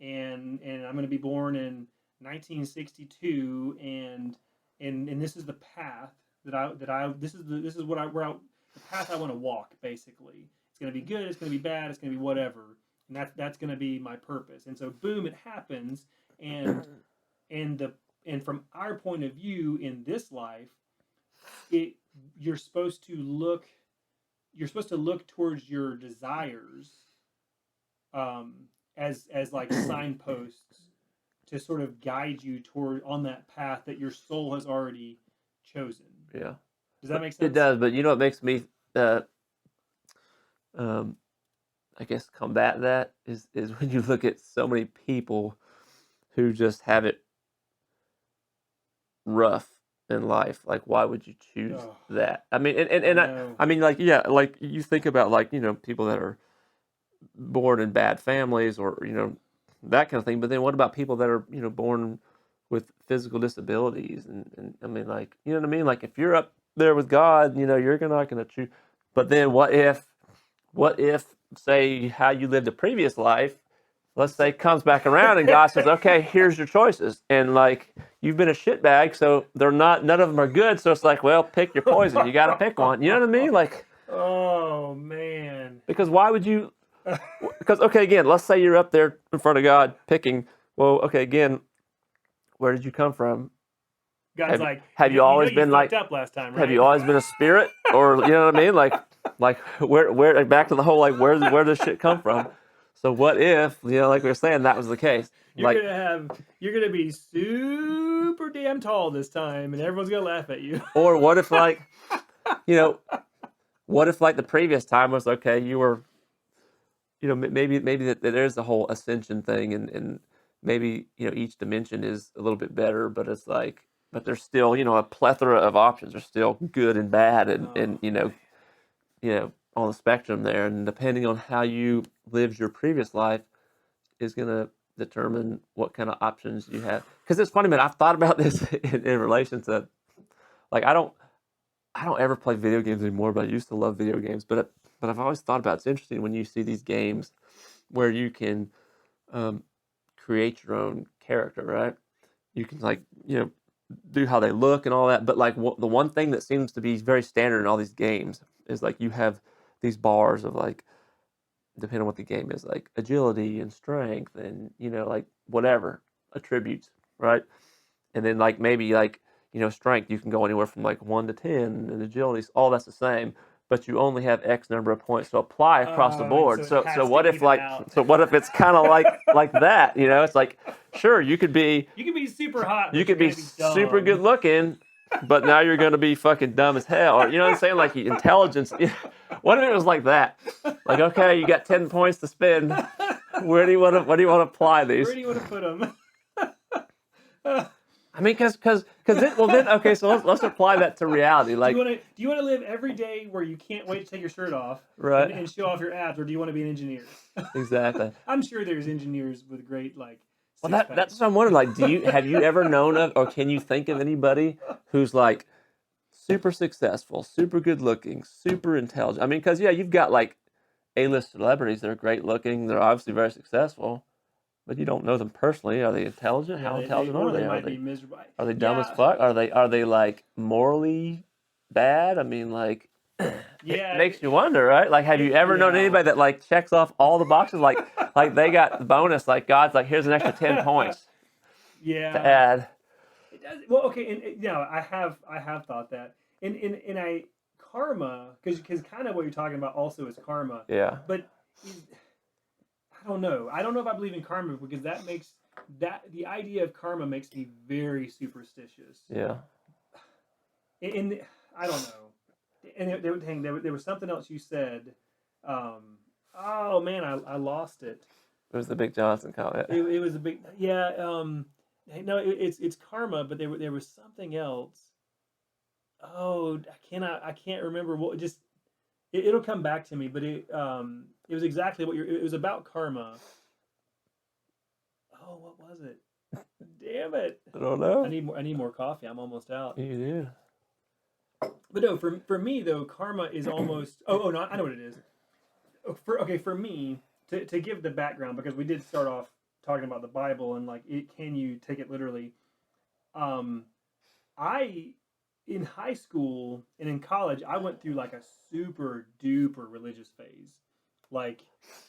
and I'm going to be born in 1962, and this is the path that I this is what I where I, the path I want to walk. Basically, it's going to be good. It's going to be bad. It's going to be whatever, and that's going to be my purpose. And so, boom, it happens, and and the and from our point of view in this life it you're supposed to look you're supposed to look towards your desires um, as like signposts to sort of guide you toward on that path that your soul has already chosen. Yeah. Does that But make it sense? does. But you know what makes me uh, um, I guess combat that is when you look at so many people who just have it rough in life. Like, why would you choose Oh, that? I mean, I and know. I mean, like, yeah, like you think about like people that are born in bad families or that kind of thing. But then what about people that are born with physical disabilities and I mean like what I mean? Like if you're up there with God, you're not gonna choose. But then what if say how you lived a previous life, let's say comes back around and God says, okay, here's your choices. And like you've been a shitbag, so none of them are good. So it's like, well, pick your poison. You gotta pick one. You know what I mean? Like Oh man. because why would you because okay, again, let's say you're up there in front of God picking, well, okay, again, where did you come from? God's like, Have you always you been fucked like up last time, right? have you always been a spirit? Or you know what I mean? Like where back to the whole like where does shit come from? So what if, like we were saying, that was the case? You're Like gonna be super damn tall this time, and everyone's gonna laugh at you. or what if like what if like the previous time was okay, you were maybe that there's the whole ascension thing and maybe each dimension is a little bit better, but it's like but there's still a plethora of options. There's still good and bad and on the spectrum there, and depending on how you lived your previous life is going to determine what kind of options you have. Because it's funny, man, I've thought about this in relation to like I don't ever play video games anymore, but I used to love video games. But I've always thought about it's interesting when you see these games where you can create your own character, right? You can like do how they look and all that. But like the one thing that seems to be very standard in all these games is like you have these bars of like depending on what the game is, like agility and strength and like whatever attributes, right? And then like maybe like strength you can go anywhere from like 1 to 10, and agility all that's the same, but you only have X number of points to apply across the board. So it has So to what if even like out. so what if it's kind of like that? It's like sure you could be super hot. you but could you're be gonna super dumb. good looking, but now you're going to be fucking dumb as hell. Or you know what I'm saying? Like intelligence. What if it was like that? Like okay, you got 10 points to spend. Where do you want to apply these? Where do you want to put them? I mean, because well then okay, so let's apply that to reality. Like, do you want to live every day where you can't wait to take your shirt off right? and show off your abs, or do you want to be an engineer? Exactly. I'm sure there's engineers with great like. Well, that's what I'm wondering. Like, have you ever known of, or can you think of anybody who's like super successful, super good looking, super intelligent? I mean, because yeah, you've got like A-list celebrities that are great looking. They're obviously very successful, but you don't know them personally. Are they intelligent? Yeah, How intelligent or are they? they might be miserable. Are they dumb as fuck? Are they like morally bad? I mean, like, Yeah, it makes you wonder, right? Like, have you ever known anybody that like checks off all the boxes? Like they got the bonus. Like God's like, here's an extra 10 points yeah. to add. It does, well, okay, and I have thought that, and I karma because kind of what you're talking about also is karma. Yeah. But I don't know. I don't know if I believe in karma because the idea of karma makes me very superstitious. Yeah. And I don't know. And there was something else you said. Oh man, I lost it. It was the Big Johnson comment. It was a big yeah. No, it's karma, but there was something else. Oh, I can't remember what. Just it'll come back to me, but it was exactly what it was about karma. Oh, what was it? Damn it! I don't know. I need more coffee. I'm almost out. You do. But no, for me though, karma is almost. Oh no, I know what it is. For me to give the background because we did start off talking about the Bible and like can you take it literally? I in high school and in college I went through like a super duper religious phase. Like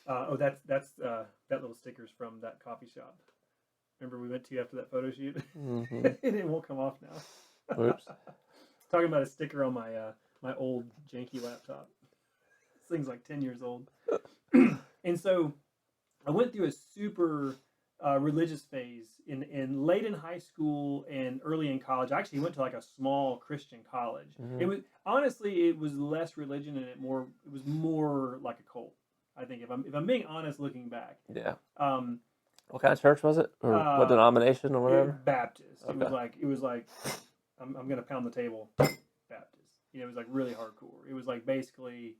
that's that little stickers from that coffee shop. Remember we went to after that photo shoot? Mm-hmm. And it won't come off now. Oops. Talking about a sticker on my my old janky laptop. This thing's like 10 years old. And so I went through a super religious phase in late in high school and early in college. I actually went to like a small Christian college. Mm-hmm. It was honestly it was less religion and it was more like a cult. I think if I'm being honest, looking back. Yeah. Um, What kind of church was it, or what denomination, or whatever? Baptist. Okay. It was like I'm gonna pound the table. Baptist. You know, it was like really hardcore. It was like basically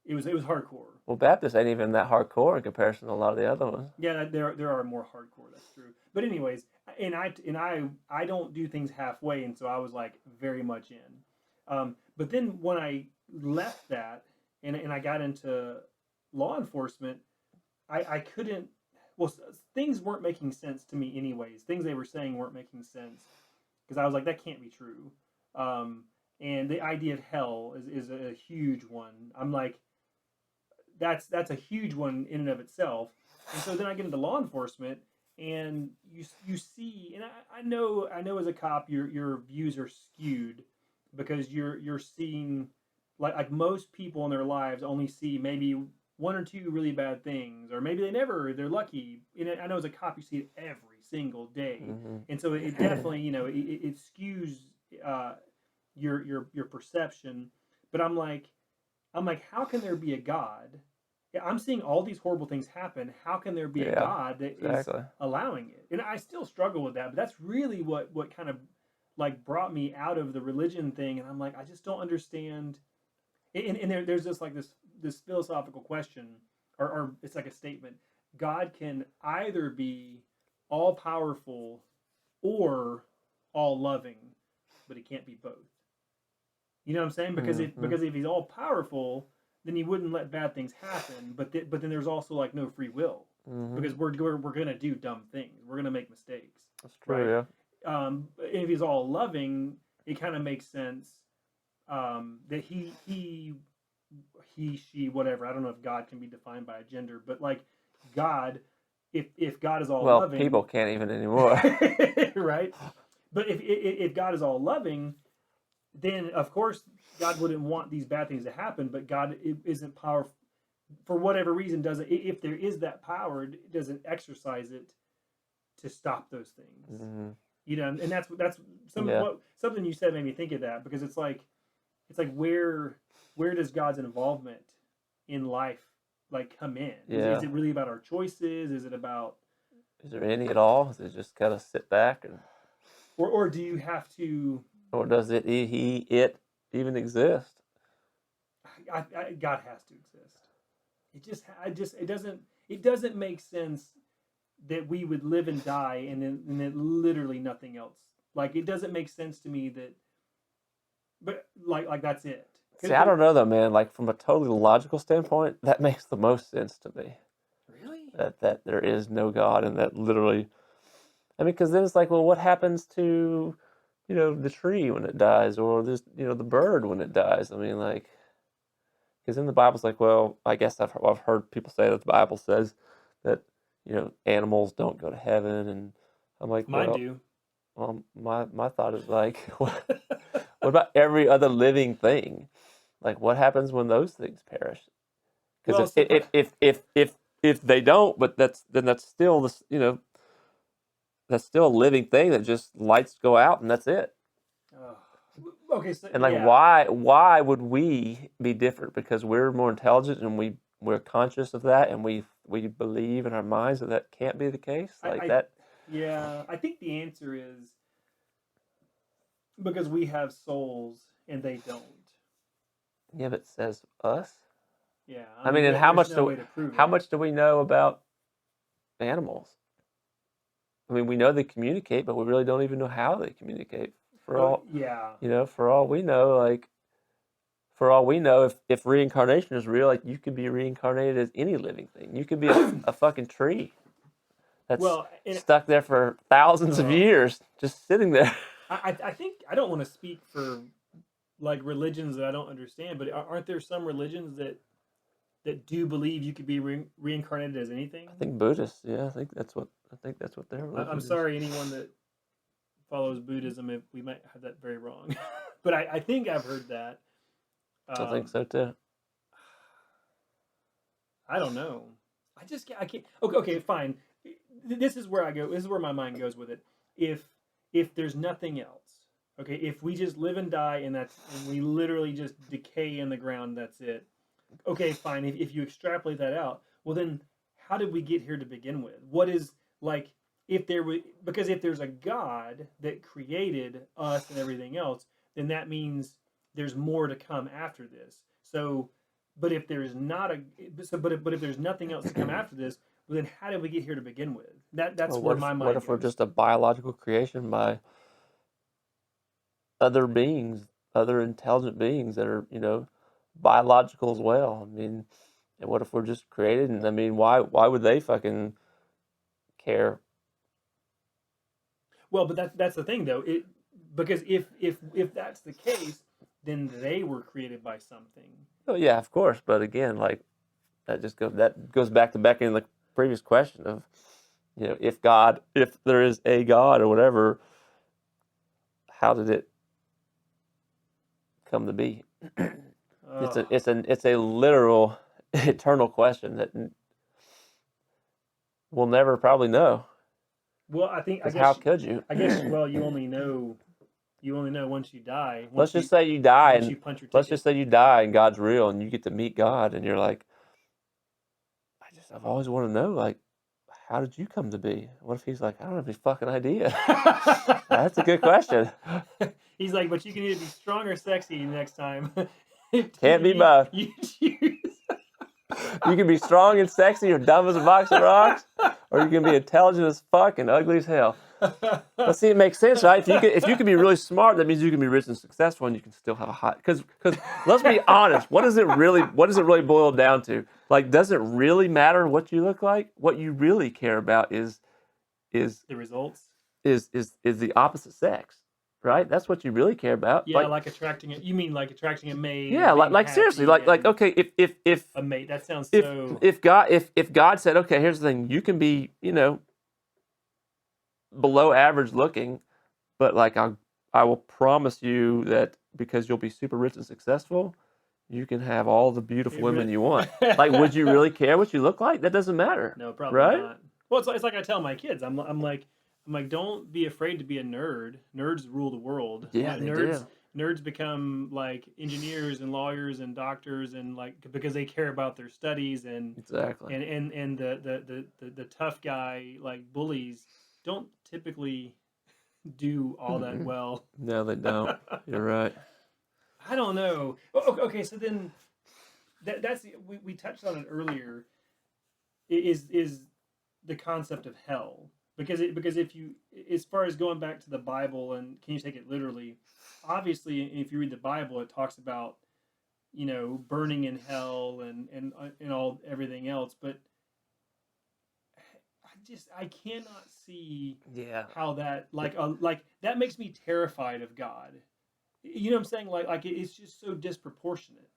it was hardcore. Well, Baptist ain't even that hardcore in comparison to a lot of the other ones. Yeah, there are more hardcore. That's true. But anyways, I don't do things halfway, and so I was like very much in. But then when I left that and I got into law enforcement, I couldn't. Well, things weren't making sense to me, anyways. Things they were saying weren't making sense because I was like, that can't be true. And the idea of hell is a huge one. I'm like, that's a huge one in and of itself. And so then I get into law enforcement, and you see, and I know as a cop your views are skewed because you're seeing like most people in their lives only see maybe one or two really bad things, or maybe they're lucky. And I know as a cop you see it every single day, Mm-hmm. and so it definitely it skews your perception. But I'm like how can there be a God? Yeah, I'm seeing all these horrible things happen. How can there be a God that is allowing it? And I still struggle with that, but that's really what kind of like brought me out of the religion thing. And I'm like, I just don't understand. And there's this like this philosophical question, or it's like a statement. God can either be all powerful or all loving, but he can't be both. You know what I'm saying? Because if he's all powerful, then he wouldn't let bad things happen. But then there's also like no free will, because we're gonna do dumb things. We're gonna make mistakes. That's true. Right? Yeah. If he's all loving, it kind of makes sense that he she whatever. I don't know if God can be defined by a gender, but like God, if God is all loving, people can't even anymore. Right? But if God is all loving, then of course God wouldn't want these bad things to happen. But God isn't powerful for whatever reason. Doesn't, if there is that power, it doesn't exercise it to stop those things. Mm-hmm. You know, and that's something you said made me think of that, because it's like where does God's involvement in life like come in? Yeah. Is it really about our choices? Is there any at all? Is it just kind of sit back and, or do you have to? Or does it even exist? God has to exist. It doesn't make sense that we would live and die and then literally nothing else. Like, it doesn't make sense to me that, but like that's it. See, I don't know though, man. Like, from a totally logical standpoint, that makes the most sense to me. Really? That there is no God, and that literally, I mean, because then it's like, well, what happens to, the tree when it dies, or this, the bird when it dies? I mean, like, because in the Bible's like, well, I guess I've heard people say that the Bible says that, animals don't go to heaven, and I'm like, mine do. Well, my thought is like, what about every other living thing? Like, what happens when those things perish? Because if they don't, but that's still this, that's still a living thing that just lights go out and that's it. Okay, so, and like, why would we be different? Because we're more intelligent and we're conscious of that, and we believe in our minds that can't be the case. That. Yeah, I think the answer is because we have souls and they don't. Yeah, but it says us. Yeah, I mean, and how much do we know about animals? I mean, we know they communicate, but we really don't even know how they communicate. For all we know, if reincarnation is real, like, you could be reincarnated as any living thing. You could be a fucking tree that's stuck there for thousands of years, just sitting there. I think, I don't want to speak for like religions that I don't understand, but aren't there some religions that do believe you could be reincarnated as anything? I think Buddhists. Yeah, I think that's what their religion I'm sorry, anyone that follows Buddhism, if we might have that very wrong, but I think I've heard that. I think so too. I don't know. I can't. Okay, fine. This is where I go. This is where my mind goes with it. If there's nothing else, okay, if we just live and die and we literally just decay in the ground, that's it. okay, fine. If you extrapolate that out, well, then how did we get here to begin with? What is like if there was because if there's a God that created us and everything else, then that means there's more to come after this. So, but if there's not a but if there's nothing else to come after this, well, then how did we get here to begin with? That's Well, where my what mind if we're goes. just a biological creation by other beings, other intelligent beings that are, biological as well? I mean, and what if we're just created? And I mean, why would they fucking care? Well, but that's the thing though. Because if that's the case, then they were created by something. Oh yeah, of course. But again, like that goes back in the previous question of, if there is a God or whatever, how did it come to be? Oh. It's a literal eternal question that we'll never probably know. Well, I Because how guess could you? I guess well you only know once you die. Let's just say you die, once and you punch your let's ticket. just say you die and God's real, and you get to meet God, and you're like, I've always wanted to know, like, how did you come to be? What if he's like, I don't have any fucking idea? That's a good question. He's like, but you can either be strong or sexy next time. Can't be both. You choose. You can be strong and sexy or dumb as a box of rocks, or you can be intelligent as fuck and ugly as hell. But see, it makes sense, right? If you can be really smart, that means you can be rich and successful, and you can still have a hot. Because let's be honest, what does it really boil down to? Like, does it really matter what you look like? What you really care about is the results. Is the opposite sex, right? That's what you really care about. Yeah, like attracting it. You mean like attracting a mate? Yeah, like seriously, like okay, if a mate, that sounds so. If God said, okay, here's the thing, you can be, below average looking, but like I will promise you that because you'll be super rich and successful, you can have all the beautiful women you want. Like, would you really care what you look like? That doesn't matter. No, probably right? not. Well, it's like I tell my kids. I'm like, don't be afraid to be a nerd. Nerds rule the world. Yeah, they do. Nerds become like engineers and lawyers and doctors and like because they care about their studies and exactly. And the tough guy like bullies don't typically do all that well. No, they don't. You're right. I don't know. Okay, so then that's we touched on it earlier. Is the concept of hell because if you as far as going back to the Bible and can you take it literally? Obviously, if you read the Bible, it talks about burning in hell and all everything else, but I cannot see how that like that makes me terrified of God. You know what I'm saying? Like it's just so disproportionate.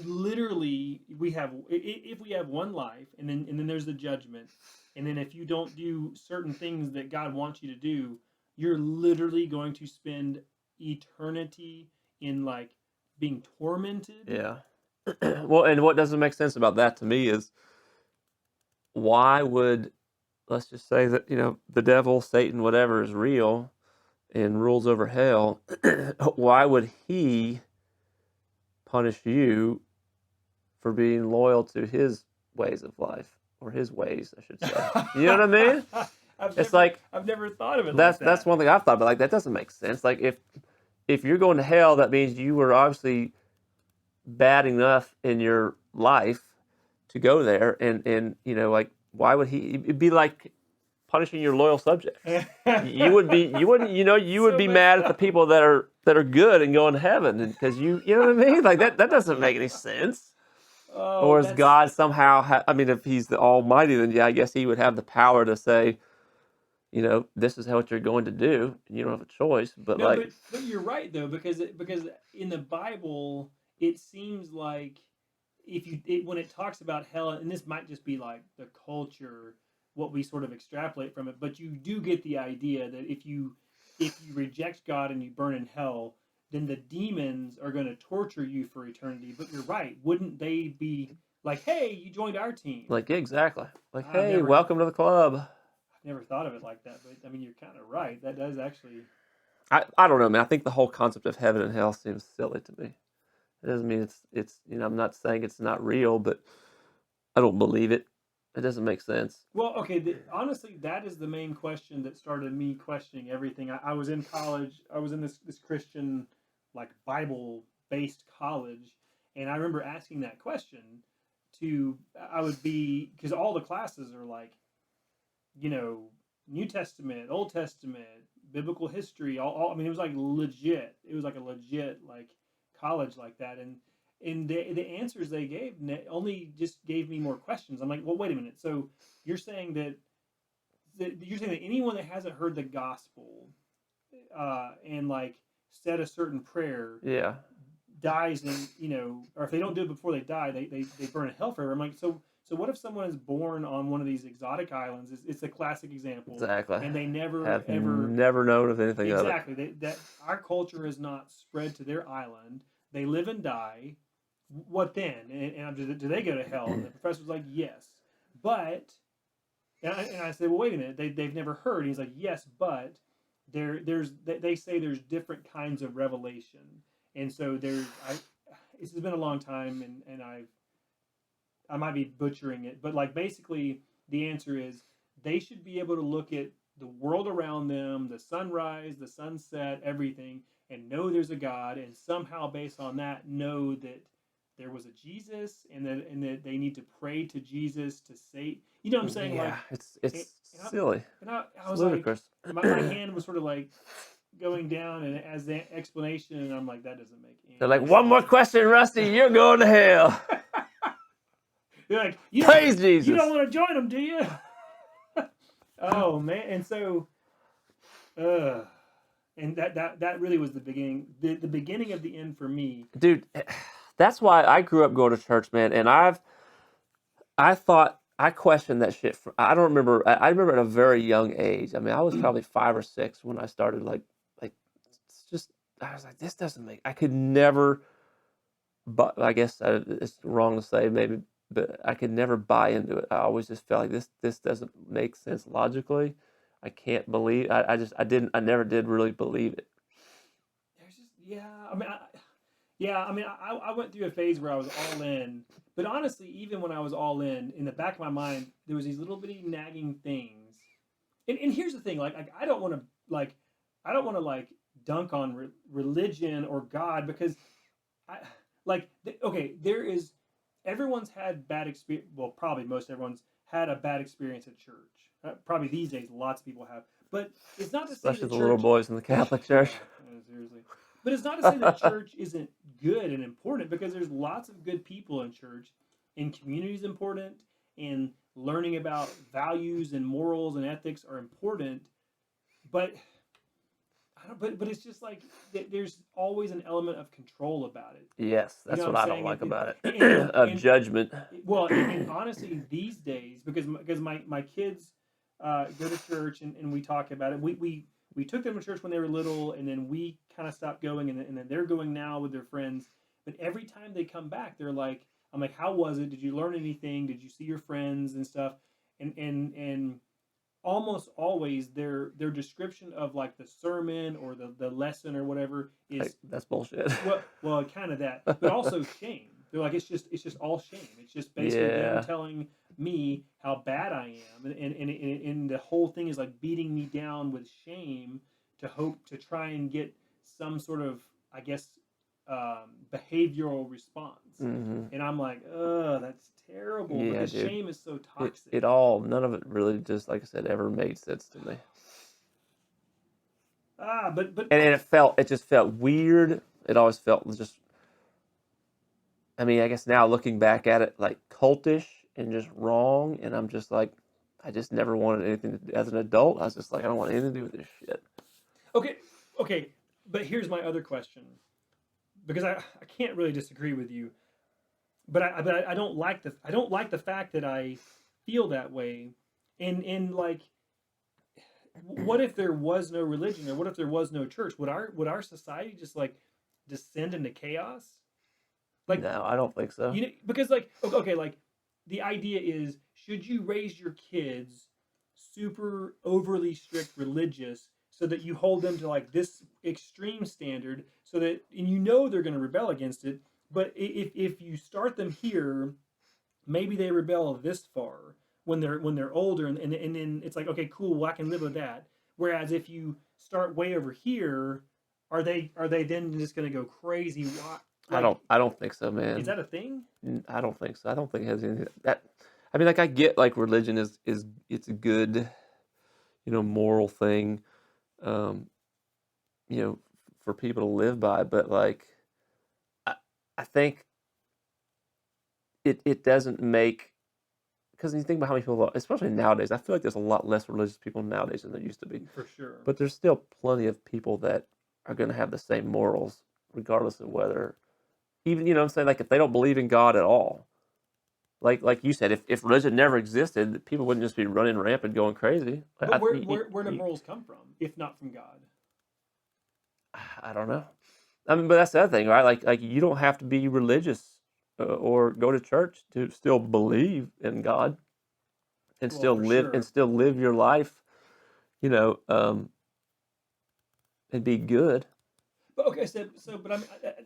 Literally, we have if we have one life, and then there's the judgment, and then if you don't do certain things that God wants you to do, you're literally going to spend eternity in like being tormented. Yeah. Well, and what doesn't make sense about that to me is why would, let's just say that, the devil, Satan, whatever is real and rules over hell, why would he punish you for being loyal to his ways of life, or his ways, I should say? You know what I mean? I've never thought of it like that. That's one thing I've thought about. Like, that doesn't make sense. Like, if you're going to hell, that means you were obviously bad enough in your life to go there, and like, why would he? It'd be like punishing your loyal subjects. You would be mad at the people that are good and going to heaven, because you know what I mean? Like, that doesn't make any sense. Or is God somehow? If he's the Almighty, then yeah, I guess he would have the power to say, this is what you're going to do, and you don't have a choice. But but you're right though, because in the Bible it seems like when it talks about hell, and this might just be like the culture, what we sort of extrapolate from it, but you do get the idea that if you reject God and you burn in hell, then the demons are going to torture you for eternity. But you're right, wouldn't they be like, hey, you joined our team? Like, exactly. Like, hey, welcome to the club. Never thought of it like that, but you're kind of right. That does actually. I don't know, man. I think the whole concept of heaven and hell seems silly to me. It doesn't mean it's I'm not saying it's not real, but I don't believe it. It doesn't make sense. Well, okay. Honestly, that is the main question that started me questioning everything. I was in college. I was in this Christian, like Bible based college, and I remember asking that question to. I would be because all the classes are like, you know, New Testament, Old Testament, biblical history. I mean, it was like legit. It was like a legit like college like that, and the answers they gave only just gave me more questions. I'm like, well, wait a minute. So you're saying that anyone that hasn't heard the gospel and like said a certain prayer Yeah, dies, and or if they don't do it before they die, they burn in hell forever. I'm like, so what if someone is born on one of these exotic islands? It's a classic example, exactly. and they never Have ever never known of anything of it. exactly that our culture is not spread to their island. They live and die. What then? And do they go to hell? And the professor's like, yes, but and I said, well, wait a minute. They've never heard. And he's like, yes, but they say there's different kinds of revelation, and so this has been a long time, and I might be butchering it, but like basically the answer is they should be able to look at the world around them, the sunrise, the sunset, everything, and know there's a God, and somehow based on that know that there was a Jesus, and that they need to pray to Jesus to say, you know what I'm saying? Yeah, Like, it's and silly. I It's was like, ludicrous. my hand was sort of like going down, and as the explanation, and I'm like, that doesn't make They're any like, one more sense. question, Rusty, you're going to hell. You're like, Praise Jesus. You don't want to join them, do you? Oh man, and so, and that really was the beginning, the beginning of the end for me. Dude, that's why I grew up going to church, man. And I questioned that shit. I don't remember. I remember at a very young age. I mean, I was probably 5 or 6 when I started. Like it's just. I was like, this doesn't make. I could never. But I guess it's wrong to say maybe, but I could never buy into it. I always just felt like this doesn't make sense logically. I can't believe. I never did really believe it. There's just yeah. I mean, I went through a phase where I was all in, but honestly, even when I was all in the back of my mind, there was these little bitty nagging things. And here's the thing, like I don't want to like dunk on religion or God, because I okay, there is everyone's had bad experience. Well, probably most everyone's had a bad experience at church. Probably these days, lots of people have. But it's not to say Especially that the little church. boys in the Catholic Church. Yeah, seriously. But it's not to say that church isn't good and important, because there's lots of good people in church, and community is important, and learning about values and morals and ethics are important. But but it's just like there's always an element of control about it. Yes, You that's know what what I'm I don't saying? like about it. And, Of judgment. well, and honestly, these days, because my kids go to church, and we talk about it. We took them to church when they were little, and then we kind of stopped going, and then they're going now with their friends. But every time they come back, they're like, I'm like, how was it? Did you learn anything? Did you see your friends and stuff? And almost always their description of like the sermon or the lesson or whatever is Like, that's bullshit. well kind of that, but also shame. They're like, it's just all shame. It's just basically Yeah. them telling me how bad I am, and the whole thing is like beating me down with shame to hope to try and get some sort of, I guess, behavioral response. hmm And I'm like, that's terrible, Yeah, because dude. shame is so toxic. None of it really just, like I said, ever made sense to me. But And it just felt weird. It always felt just, I mean, I guess now looking back at it, like cultish and just wrong. And I'm just like, I just never wanted anything as an adult. I was just like, I don't want anything to do with this shit. okay. But here's my other question, because I can't really disagree with you, but I don't like the fact that I feel that way, and like, what if there was no religion, or what if there was no church? Would our society just like descend into chaos? Like, No, I don't think so. because like, okay, like the idea is, should you raise your kids super overly strict religious, so that you hold them to like this extreme standard, so that, and they're going to rebel against it, But if you start them here, maybe they rebel this far when they're older, and then it's like, okay, cool, well, I can live with that. Whereas if you start way over here, are they then just going to go crazy? Why, like, I don't think so, is man. that a thing? I don't think so. I don't think it has anything that. I mean, like I get like religion is it's a good, moral thing, um, you know, for people to live by. But like, I, I think it doesn't make because you think about how many people, especially nowadays, I feel like there's a lot less religious people nowadays than there used to be. For sure. But there's still plenty of people that are going to have the same morals, regardless of whether, even I'm saying, like if they don't believe in God at all. Like you said, if religion never existed, people wouldn't just be running rampant, going crazy. But where do morals come from, if not from God? I don't know. I mean, but that's the other thing, right? Like you don't have to be religious or go to church to still believe in God and Well, for sure. still live your life, you know, and be good. But okay, but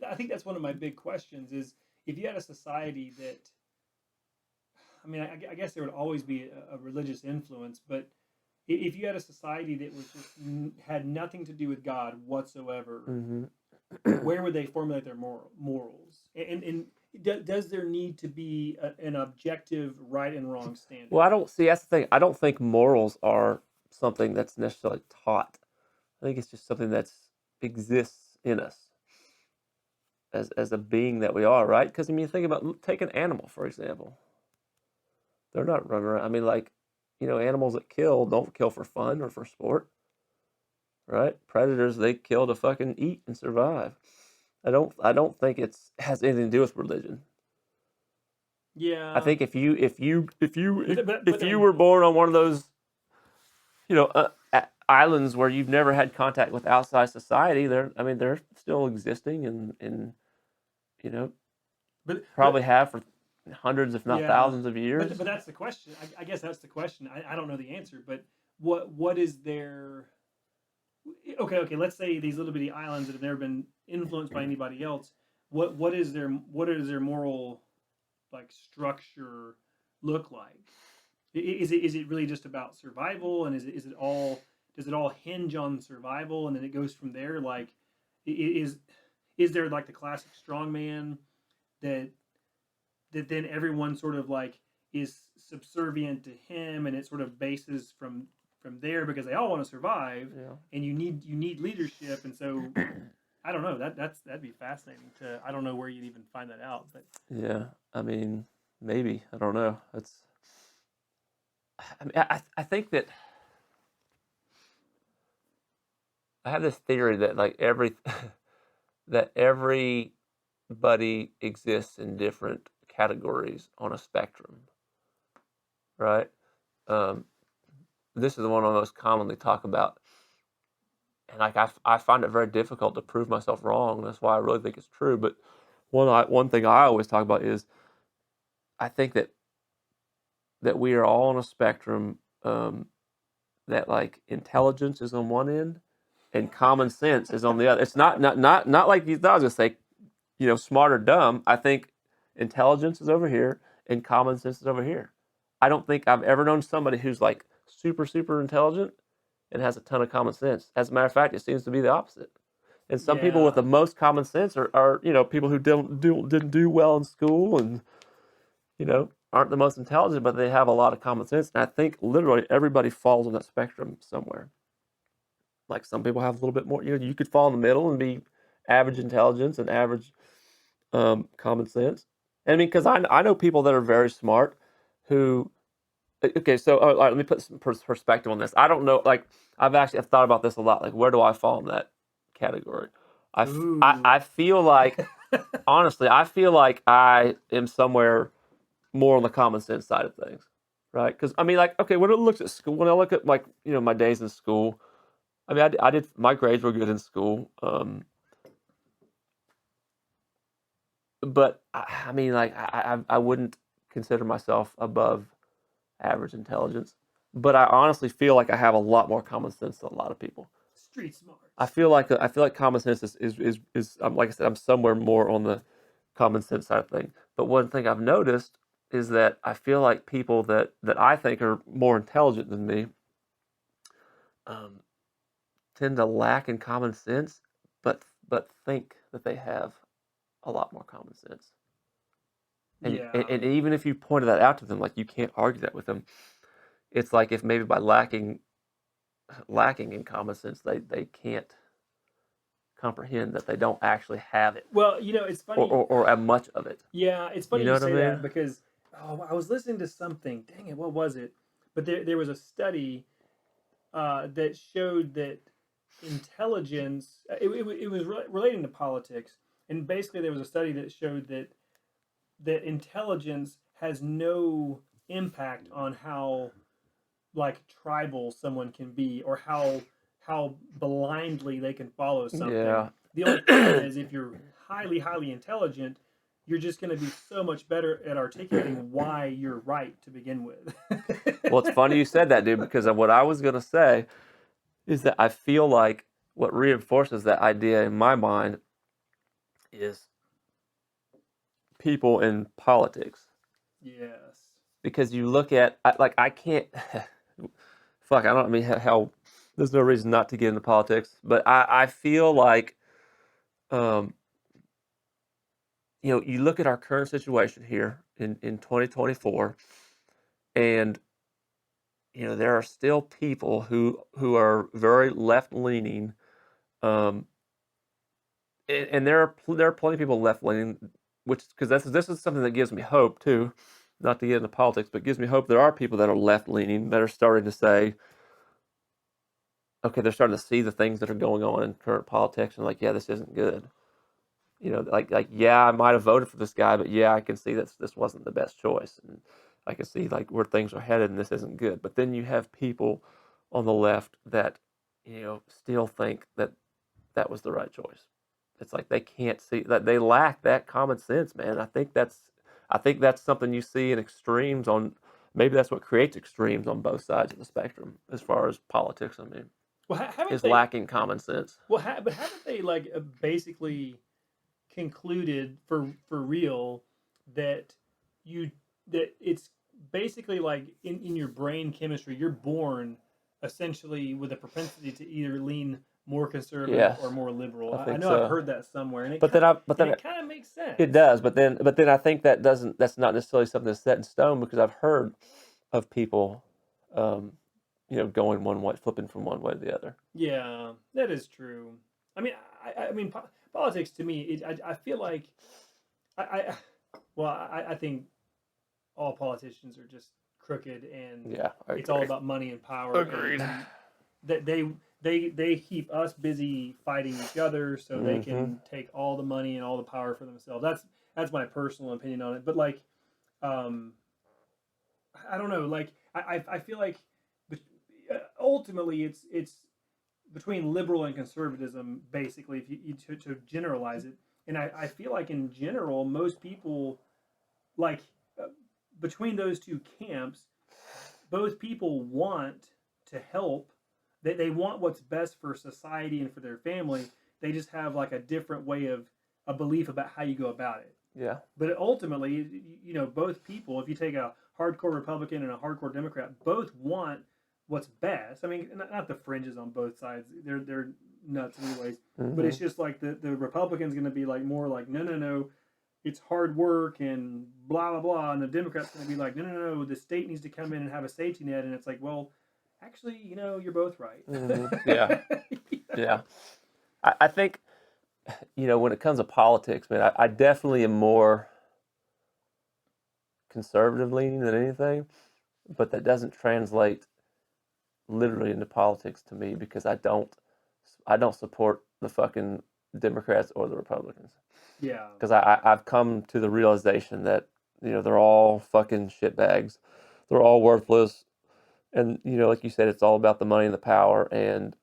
I think that's one of my big questions is if you had a society that, I mean, I guess there would always be a religious influence, but if you had a society that was just had nothing to do with God whatsoever, Hmm. where would they formulate their morals? And does there need to be an objective right and wrong Well, standard? I don't see. That's the thing. I don't think morals are something that's necessarily taught. I think it's just something that's exists in us as a being that we are, right? Because I mean, think about take an animal for example. They're not running around. I mean, like, animals that kill don't kill for fun or for sport, right? Predators they kill to fucking eat and survive. I don't think it's has anything to do with religion. I Yeah, think if you then were born on one of those, islands where you've never had contact with outside society, they're still existing and you know but probably have for hundreds, if not yeah, thousands of years. but that's the question. I guess that's the question. I don't know the answer, but what is their okay? Let's say these little bitty islands that have never been influenced by anybody else. What is their moral like structure look like? Is it really just about survival, and is it all does it all hinge on survival, and then it goes from there? Like, is there like the classic strongman that then everyone sort of like is subservient to him, and it sort of bases from there because they all want to survive, Yeah. and you need leadership, and so I don't know that'd be fascinating to I don't know where you'd even find that out, but Yeah, I mean, maybe I don't know. I mean, I think that I have this theory that like that everybody exists in different categories on a spectrum, right? Um, this is the one I most commonly talk about, and like I find it very difficult to prove myself wrong. That's why I really think it's true. But one thing I always talk about is I think that we are all on a spectrum. That like intelligence is on one end and common sense is on the other. It's not like you thought I was gonna say, smart or dumb. I think intelligence is over here and common sense is over here. I don't think I've ever known somebody who's like super, super intelligent and has a ton of common sense. As a matter of fact, it seems to be the opposite. And some people with yeah. the most common sense are people who didn't do well in school and aren't the most intelligent, but they have a lot of common sense. And I think literally everybody falls on that spectrum somewhere. Like some people have a little bit more. You could fall in the middle and be average intelligence and average common sense. And I mean, because I know people that are very smart who. Okay, so all right, let me put some perspective on this. I don't know. Like I've thought about this a lot. Like where do I fall in that category? Ooh. I feel like honestly, I feel like I am somewhere more on the common sense side of things, right? Because I mean, like, okay, when I look at school, when I look at like my days in school, I mean, I did my grades were good in school, but I mean, like, I wouldn't consider myself above average intelligence, but I honestly feel like I have a lot more common sense than a lot of people. Street smarts. I feel like common sense is like I said, I'm somewhere more on the common sense side of thing. But one thing I've noticed is that I feel like people that I think are more intelligent than me um, tend to lack in common sense, but think that they have a lot more common sense. And Yeah. even if you pointed that out to them, like you can't argue that with them. It's like if maybe by lacking in common sense, they can't comprehend that they don't actually have it Well, it's funny. or have much of it. Yeah, it's You funny know you what I say that mean? because I was listening to something. Dang it, what was it? But there was a study that showed that intelligence. It was relating to politics, and basically there was a study that showed that intelligence has no impact on how like tribal someone can be or how blindly they can follow something. Yeah. The only problem is if you're highly intelligent, you're just going to be so much better at articulating why you're right to begin with. Well, it's funny you said that, dude, because what I was gonna say is that I feel like what reinforces that idea in my mind is people in politics. Yes. Because you look at I can't fuck I don't I mean how there's no reason not to get into politics, but I feel like um you look at our current situation here in 2024, and there are still people who are very left leaning, um and there are plenty of people left leaning, which because this is something that gives me hope too, not to get into politics, but gives me hope. There are people that are left leaning that are starting to say, okay, they're starting to see the things that are going on in current politics and like, yeah, this isn't good. Yeah, I might have voted for this guy, but yeah, I can see that this wasn't the best choice, and I can see like where things are headed, and this isn't good. But then you have people on the left that still think that that was the right choice. It's like they can't see that they lack that common sense, man. I think that's something you see in extremes on. Maybe that's what creates extremes on both sides of the spectrum as far as politics. I mean, Well, haven't is they? lacking common sense. Well, but haven't they like basically concluded for real that you that it's basically like in your brain chemistry you're born essentially with a propensity to either lean more conservative Yes, or more liberal. I I think know I've so. heard that somewhere and But then it kind of makes it sense. does. But then I think that's not necessarily something that's set in stone because I've heard of people, um, going one way, flipping from one way to the other. Yeah, that is true. I mean, I mean, politics to me, I feel like I well, I think all politicians are just crooked and Yeah, I it's all agree. about money and power Agreed. and that they keep us busy fighting each other so they Mm-hmm. can take all the money and all the power for themselves. That's my personal opinion on it. But like, um, I don't know. Like, I feel like ultimately it's between liberal and conservatism, basically, if you to generalize it. And I feel like in general, most people like uh, between those two camps, both people want to help. They want what's best for society and for their family. They just have like a different way of a belief about how you go about it. Yeah. But ultimately, both people, if you take a hardcore Republican and a hardcore Democrat, both want what's best. I mean, not the fringes on both sides; they're nuts anyways. But Mm-hmm. it's just like the Republican's going to be like more like no, it's hard work and blah blah blah, and the Democrats going to be like no, the state needs to come in and have a safety net, and it's like, well, actually, you're both right. Mm-hmm. Yeah. Yeah. I think when it comes to politics, man, I definitely am more conservative leaning than anything, but that doesn't translate literally into politics to me because I don't support the fucking Democrats or the Republicans Yeah. because I've come to the realization that they're all fucking shitbags, they're all worthless, and like you said, it's all about the money and the power, and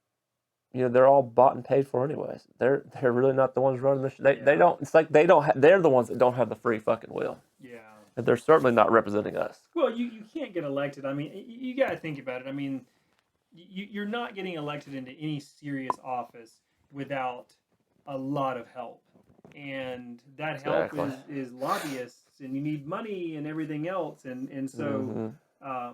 they're all bought and paid for anyways. They're really not the ones running the they Yeah. don't. It's like they're the ones that don't have the free fucking will, Yeah. and they're certainly not representing us. Well, you can't get elected. I mean, you got to think about it. I mean, you're not getting elected into any serious office without a lot of help. and that help Exactly. is lobbyists, and you need money and everything else, and so Hmm.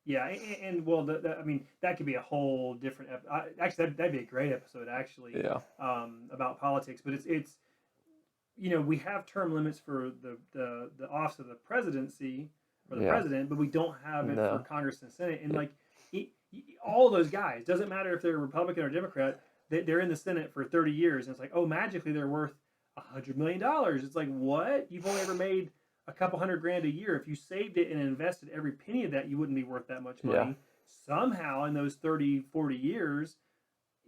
yeah, and well, I mean, that could be a whole different. Actually, that'd be a great episode, actually, Yeah. about politics. But it's we have term limits for the office of the presidency or the Yeah. president, but we don't have it for No. Congress and Senate. And It, like all those guys, doesn't matter if they're Republican or Democrat, they're in the Senate for 30 years, and it's like, oh, magically they're worth $100 million. It's like, what? You've only ever made a couple $100,000 a year. If you saved it and invested every penny of that, you wouldn't be worth that much yeah. money. Somehow in those 30, 40 years,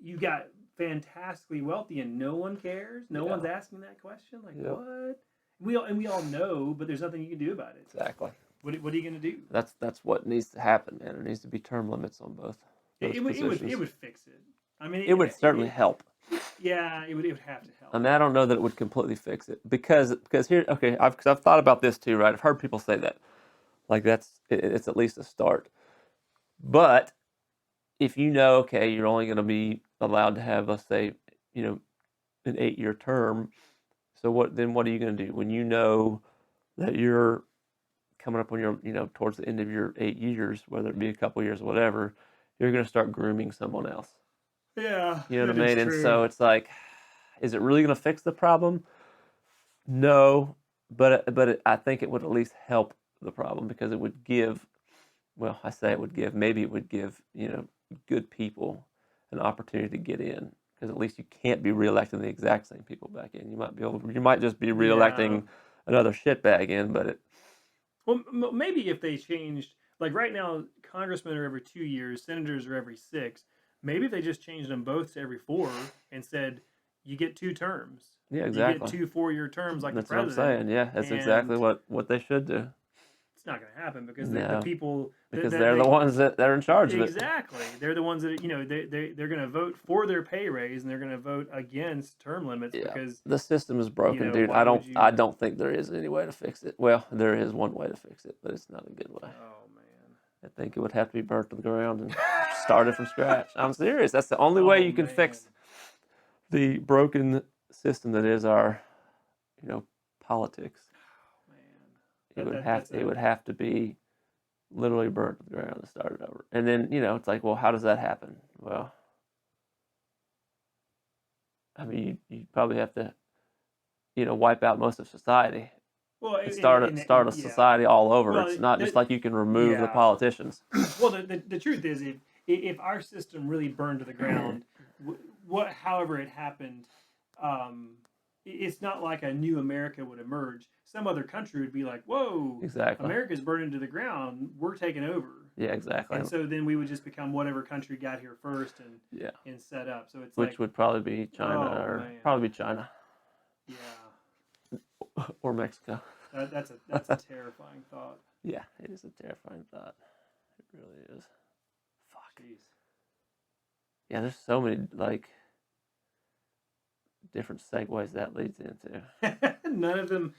you got fantastically wealthy and no one cares. No Yeah. one's asking that question. Like, Yep. what? We all know, but there's nothing you can do about it. Exactly. What are you going to do? That's what needs to happen, man. There needs to be term limits on both those positions. It would fix it. I mean, It would certainly help. Yeah, it would have to help. I mean, I don't know that it would completely fix it because here, okay, I've thought about this too, right? I've heard people say that, like it's at least a start. But if you know, okay, you're only going to be allowed to have, let's say, an 8-year term. So what are you going to do when you know that you're coming up on your, towards the end of your 8 years, whether it be a couple years or whatever, you're going to start grooming someone else. Yeah, You know what I that is mean? And true. so it's like, is it really going to fix the problem? No, but I think it would at least help the problem because it would give, well, I say it would give, maybe it would give, good people an opportunity to get in because at least you can't be reelecting the exact same people back in. You might just be reelecting another shitbag in, but well, maybe if they changed, like right now, congressmen are every 2 years, senators are every 6. Maybe if they just changed them both to every 4 and said you get 2 terms. Yeah, exactly. You get 2 4-year terms like that's the president. what I'm saying. Yeah, that's exactly what they should do. It's not going to happen because No, the people because they're the ones that are in charge of it. Exactly, they're the ones that they're going to vote for their pay raise and they're going to vote against term limits because the system is broken, dude. why would I don't think there is any way to fix it. Well, there is one way to fix it, but it's not a good way. Oh man, I think it would have to be burnt to the ground and started from scratch. I'm serious. That's the only way you can fix the broken system that is our, politics. Oh, man. It would have to be literally burnt to the ground and started over. And then, it's like, well, how does that happen? Well, I mean, you probably have to, wipe out most of society. Well, start a society all over. Well, it's not just like you can remove the politicians. Well, the truth is, if our system really burned to the ground, however it happened, it's not like a new America would emerge. Some other country would be like, "Whoa, exactly, America's burning to the ground. We're taking over." Yeah, exactly. And so then we would just become whatever country got here first and set up. So it's which would probably be China probably be China. Yeah. Or Mexico. That's a terrifying thought. Yeah, it is a terrifying thought. It really is. Fuck. Jeez. Yeah, there's so many different segues that leads into. None of them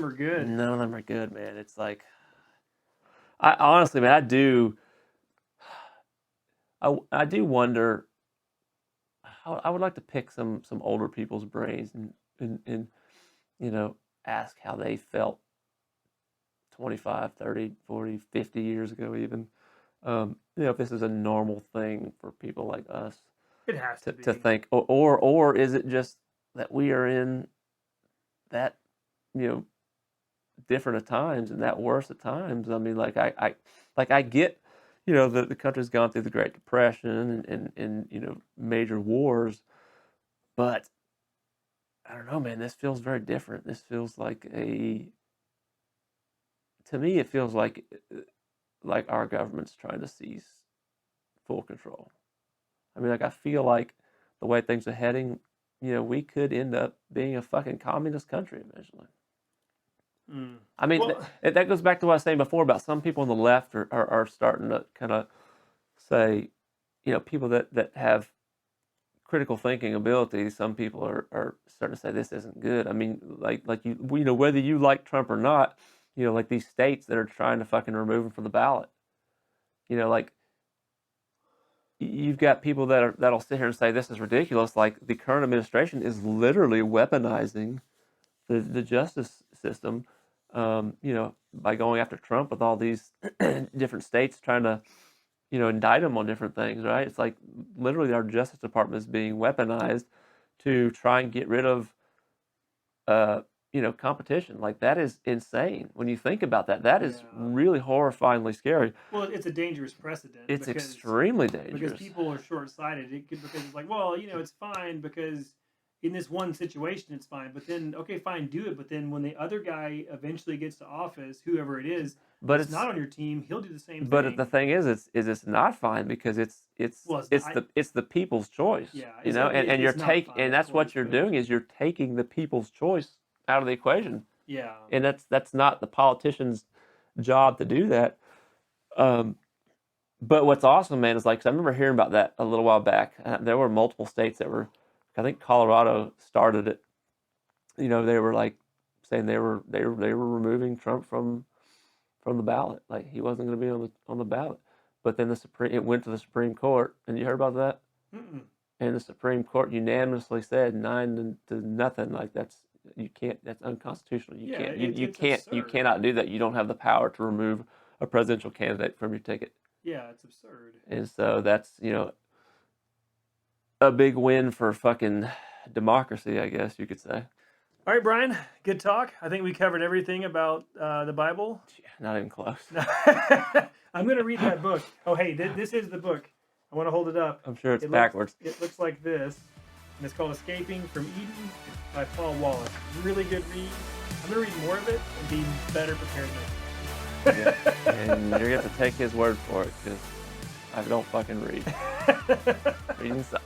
are good. None of them are good, man. It's like, I honestly, man, I do wonder. I would like to pick some older people's brains and ask how they felt 25, 30, 40, 50 years ago even. If this is a normal thing for people like us. It has to be. To think, or is it just that we are in that, different at times and that worse at times? I mean, I get, the country's gone through the Great Depression and major wars, but I don't know, man. This feels very different. This feels to me, it feels like our government's trying to seize full control. I mean, I feel like the way things are heading, we could end up being a fucking communist country eventually. I mean, that goes back to what I was saying before about some people on the left are starting to kind of say, people that have critical thinking ability, some people are starting to say this isn't good. I mean, whether you like Trump or not, like these states that are trying to fucking remove him from the ballot, you've got people that'll sit here and say this is ridiculous. Like the current administration is literally weaponizing the justice system, by going after Trump with all these different states trying to, indict him on different things, right? It's like literally our Justice Department is being weaponized to try and get rid of, competition. Like that is insane. When you think about that, that is really horrifyingly scary. Well, it's a dangerous precedent. It's extremely dangerous. Because people are short-sighted. Because it's like, well, it's fine because in this one situation it's fine. But then, okay, fine, do it. But then when the other guy eventually gets to office, whoever it is, but it's not on your team, he'll do the same thing. But the thing is it's not fine because it's the people's choice. Yeah, and you're and that's what you're doing is you're taking the people's choice out of the equation. Yeah. And that's not the politician's job to do that. But what's awesome, man, is like, 'cause I remember hearing about that a little while back. There were multiple states that were, I think Colorado started it. They were like saying they were removing Trump from the ballot. Like he wasn't going to be on the ballot. But then it went to the Supreme Court, and you heard about that? Mm-mm. And the Supreme Court unanimously said 9 to nothing. Like that's unconstitutional. You cannot do that. You don't have the power to remove a presidential candidate from your ticket. Yeah, it's absurd. And so that's, a big win for fucking democracy, I guess you could say. All right, Brian, good talk. I think we covered everything about the Bible. Yeah, not even close. I'm going to read that book. Oh, hey, this is the book. I want to hold it up. I'm sure it's backwards. It looks like this, and it's called Escaping from Eden by Paul Wallace. Really good read. I'm going to read more of it and be better prepared next time. Yeah. And you're going to have to take his word for it, because I don't fucking read. Reading sucks.